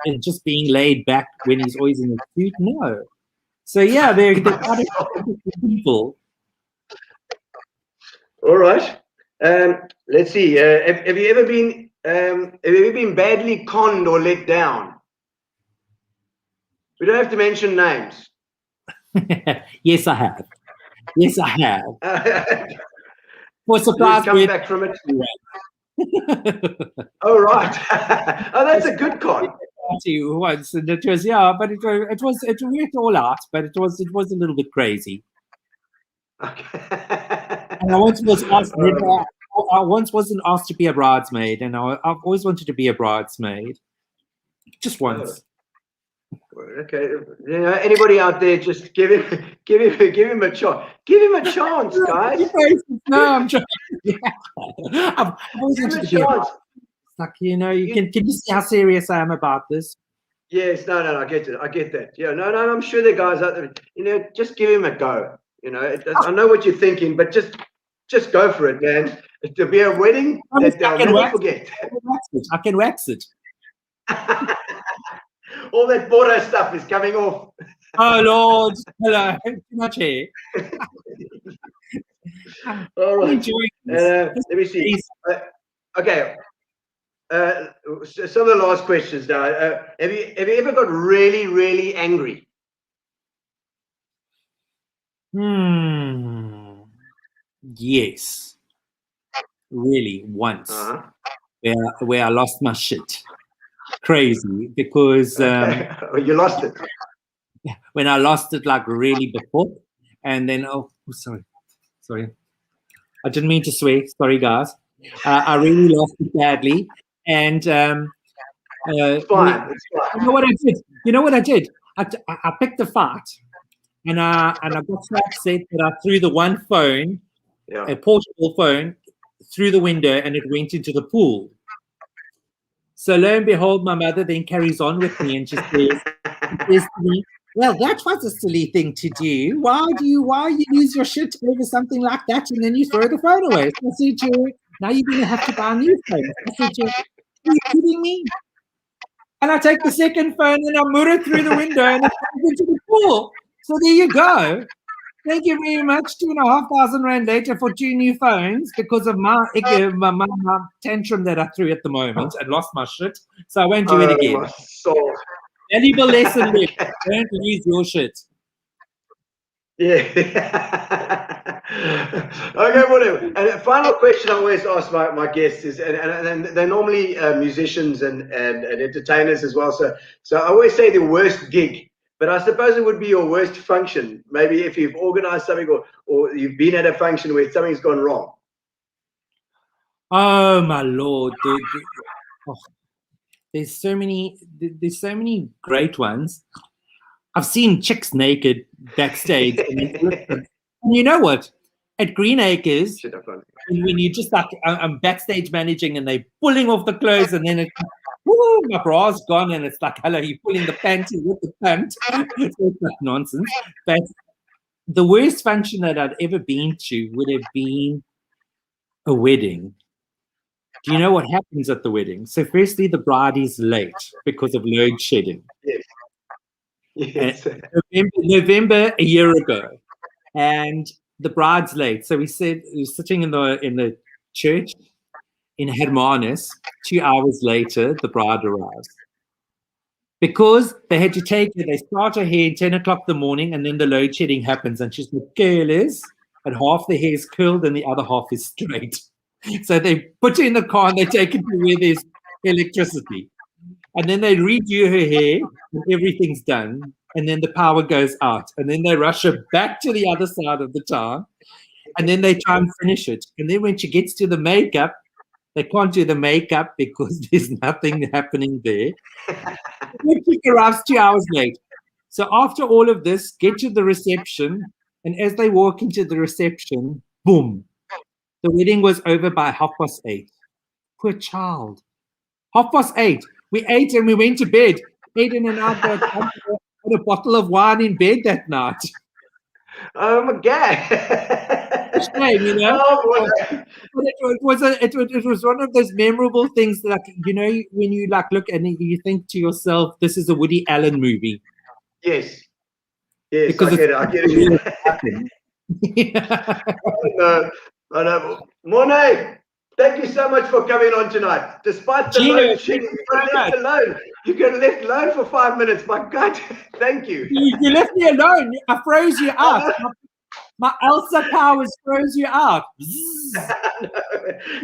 and just being laid back when he's always in a suit. No. So yeah, they're quite people. All right. Let's see. Have you ever been badly conned or let down? We don't have to mention names. Yes, I have. Yes, I have. For surprise, come back from it. Oh right. Oh, that's a good con. Once, and it was but it worked all out, but it was a little bit crazy. Okay. And I once was asked. I once wasn't asked to be a bridesmaid, and I've always wanted to be a bridesmaid. Just once. Okay, you know, anybody out there, just give him a chance. Give him a chance, guys. No, I'm trying. Yeah. I've always wanted to be a bridesmaid. Like, you know, can you see how serious I am about this? Yes, no, I get it. I get that. Yeah, no, I'm sure there are guys out there. You know, just give him a go. You know, I know what you're thinking, but just go for it, man. It'll be a wedding that they'll never forget. I can wax it. All that border stuff is coming off. Oh Lord, hello, too much hair. All right. Let me see. Okay. Some of the last questions now. Have you ever got really, really angry? Yes. Really, once. Where I lost my shit. Crazy, because you lost it. When I lost it, like really before, and then sorry, I didn't mean to swear. Sorry, guys. I really lost it badly, and it's fine. You know what I did? I picked a fight, and I got so upset that I threw the one phone, a portable phone, through the window, and it went into the pool. So lo and behold, my mother then carries on with me, and she says to me, "Well, that was a silly thing to do. Why you lose your shit over something like that, and then you throw the phone away?" So I said to her, "Now you're going to have to buy a new phone." I said to her, "Are you kidding me?" And I take the second phone and I murder it through the window and it goes into the pool. So there you go. Thank you very much. 2,500 rand later for 2 new phones because of my tantrum that I threw at the moment and lost my shit. So I won't do it again. My soul. Valuable lesson there. Don't lose your shit. Yeah. Okay, whatever. And the final question I always ask my guests is, and they're normally musicians and entertainers as well. So I always say the worst gig. But I suppose it would be your worst function. Maybe if you've organized something or you've been at a function where something's gone wrong. Oh my Lord. There's so many great ones. I've seen chicks naked backstage. And you know what? At Green Acres, when you just like, I'm backstage managing and they're pulling off the clothes and then it's woo, my bra's gone, and it's like, hello, you're pulling the panty with the pant. It's like nonsense. But the worst function that I'd ever been to would have been a wedding. Do you know what happens at the wedding? So firstly, the bride is late because of load shedding. Yes. November a year ago, and the bride's late. So we're sitting in the church in Hermanus. 2 hours later, the bride arrives. Because they had to take her, they start her hair at 10 o'clock in the morning, and then the load shedding happens, and she's careless, and half the hair is curled and the other half is straight. So they put her in the car and they take her to where there's electricity. And then they redo her hair, and everything's done, and then the power goes out. And then they rush her back to the other side of the town, and then they try and finish it. And then when she gets to the makeup, they can't do the makeup because there's nothing happening there. She arrives 2 hours late. So after all of this, get to the reception, and as they walk into the reception, boom, the wedding was over by 8:30. Poor child. 8:30. We ate and we went to bed. Aiden and I got a bottle of wine in bed that night. Oh my God. Shame, you know. Oh, boy. But it was one of those memorable things that, like, you know, when you like look and you think to yourself, this is a Woody Allen movie. Yes. Yes, Because I get it. I get real it. happened. I know. Morne, thank you so much for coming on tonight. Despite the Gino, load thank shedding, you you so got left much. alone. You got left alone for 5 minutes. My God, thank you. You left me alone. I froze you out. My Elsa powers froze you out.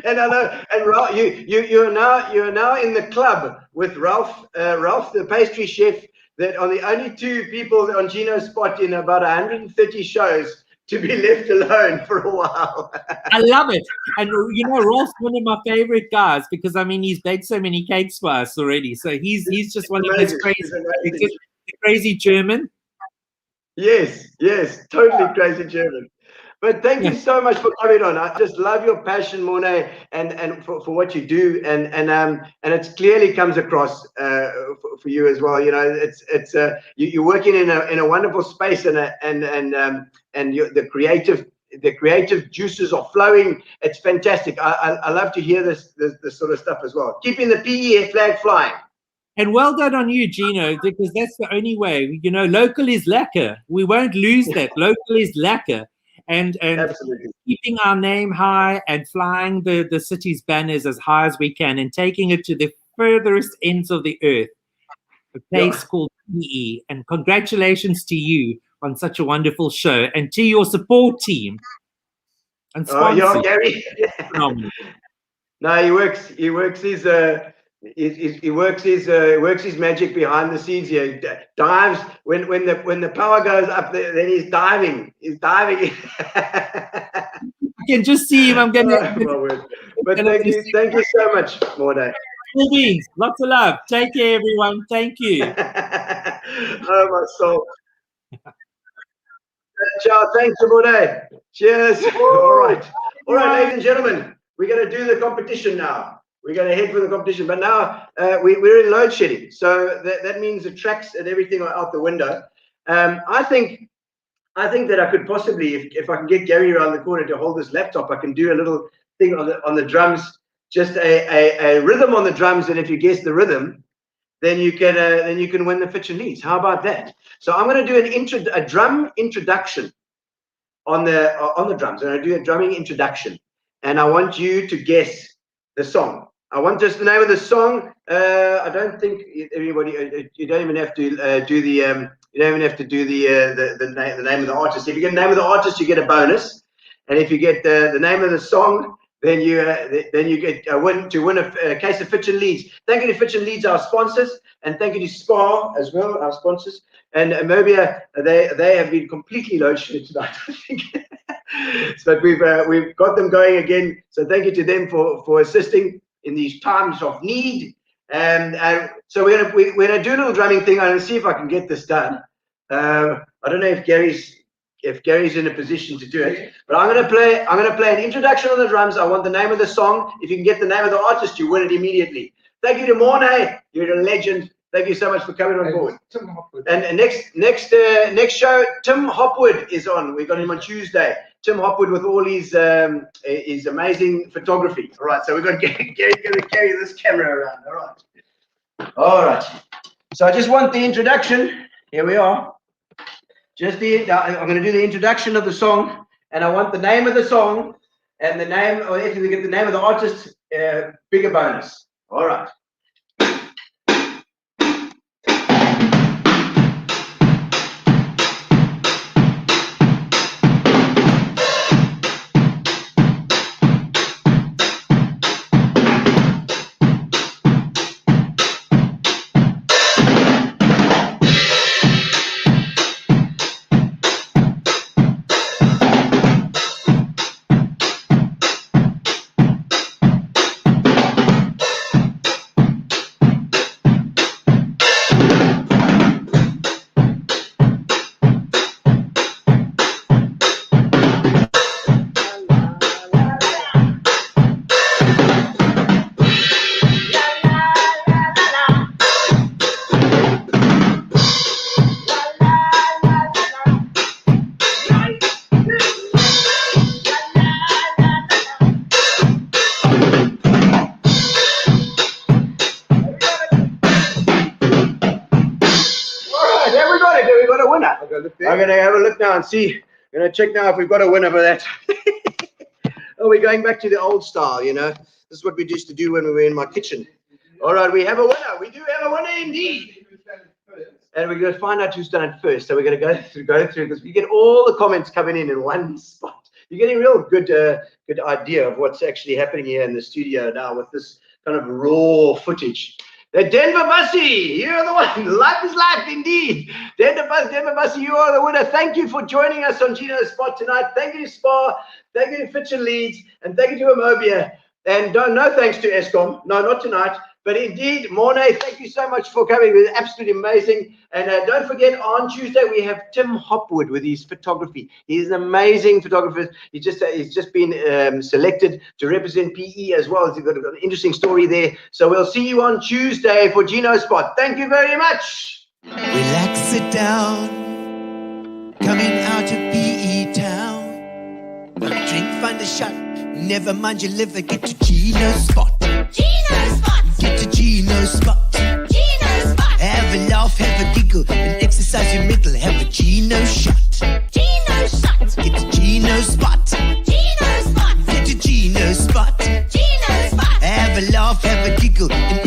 And I know, and Ralph, you're now in the club with Ralph, the pastry chef. That are the only two people on Gino's spot in about 130 shows to be left alone for a while. I love it. And you know, Rolf's one of my favorite guys because I mean he's baked so many cakes for us already. So he's just one of those crazy, He's just crazy German. Yes, totally crazy German. But thank you so much for coming on. I just love your passion, Morne, and for what you do, and it clearly comes across for you as well. You know, it's you're working in a wonderful space, and the creative juices are flowing. It's fantastic. I love to hear this sort of stuff as well. Keeping the PE flag flying. And well done on you, Gino, because that's the only way. You know, local is lacquer. We won't lose that. Local is lacquer. And Absolutely. keeping our name high and flying the city's banners as high as we can and taking it to the furthest ends of the earth. A place called PE. And congratulations to you on such a wonderful show and to your support team and sponsors. Gary. No, he works his magic behind the scenes here. He dives when the power goes up. Then he's diving. I can just see him. I'm gonna. But thank you so much, Morne. Cool beans. Lots of love. Take care, everyone. Thank you. Oh my soul. Ciao. Thanks, Morne. Cheers. All right, ladies and gentlemen, we're going to do the competition now. We're going to head for the competition, but now we're in load shedding, so that means the tracks and everything are out the window. I think that I could possibly, if I can get Gary around the corner to hold this laptop, I can do a little thing on the drums, just a rhythm on the drums, and if you guess the rhythm, then you can win the Fitch and Leads. How about that? So I'm going to do a drum introduction on the drums. I'm going to do a drumming introduction, and I want you to guess the song. I want just the name of the song. I don't think everybody. You don't even have to do the. You don't even have to do the name of the artist. If you get the name of the artist, you get a bonus, and if you get the name of the song, then you get a win a case of Fitch and Leads. Thank you to Fitch and Leads, our sponsors, and thank you to Spar as well, our sponsors. And Mobia, they have been completely load shedded tonight, I think. But we've got them going again. So thank you to them for assisting in these times of need. And so we're gonna do a little drumming thing. I'm gonna see if I can get this done. I don't know if Gary's in a position to do it, but I'm gonna play an introduction on the drums. I want the name of the song. If you can get the name of the artist, you win it immediately. Thank you to Morne. You're a legend. Thank you so much for coming on board. Tim Hopwood. And next show, Tim Hopwood is on. We got him on Tuesday. Tim Hopwood with all his amazing photography. All right, so we're going to carry this camera around. All right. So I just want the introduction. Here we are. I'm going to do the introduction of the song, and I want the name of the song and the name, or if you get the name of the artist, bigger bonus. All right. I'm going to have a look now and see. I'm going to check now if we've got a winner for that. Oh, we're going back to the old style, you know. This is what we used to do when we were in my kitchen. All right, we have a winner. We do have a winner indeed. And we're going to find out who's done it first. So we're going to go through because we get all the comments coming in one spot. You're getting a real good idea of what's actually happening here in the studio now with this kind of raw footage. The Denver Bussy, you're the one. Life is life indeed. Denver Bussy, you are the winner. Thank you for joining us on Gino's Spot tonight. Thank you to Spa. Thank you to Fitch and Leeds. And thank you to Amobia. And no thanks to Eskom. No, not tonight. But indeed, Morne, thank you so much for coming. It was absolutely amazing. And don't forget, on Tuesday, we have Tim Hopwood with his photography. He's an amazing photographer. He's just been selected to represent PE as well. He's got an interesting story there. So we'll see you on Tuesday for Gino's Spot. Thank you very much. Relax, sit down. Coming out of PE town. Drink, find a shot. Never mind your liver. Get to Gino's Spot. Gino Spot. Get to Gino's Spot. Gino Spot. Have a laugh, have a giggle, and exercise your mental. Have a Gino shot. Gino Shot. Get to Gino's Spot. Gino Spot. Get to Gino's Spot. Gino Spot. Have a laugh, have a giggle, and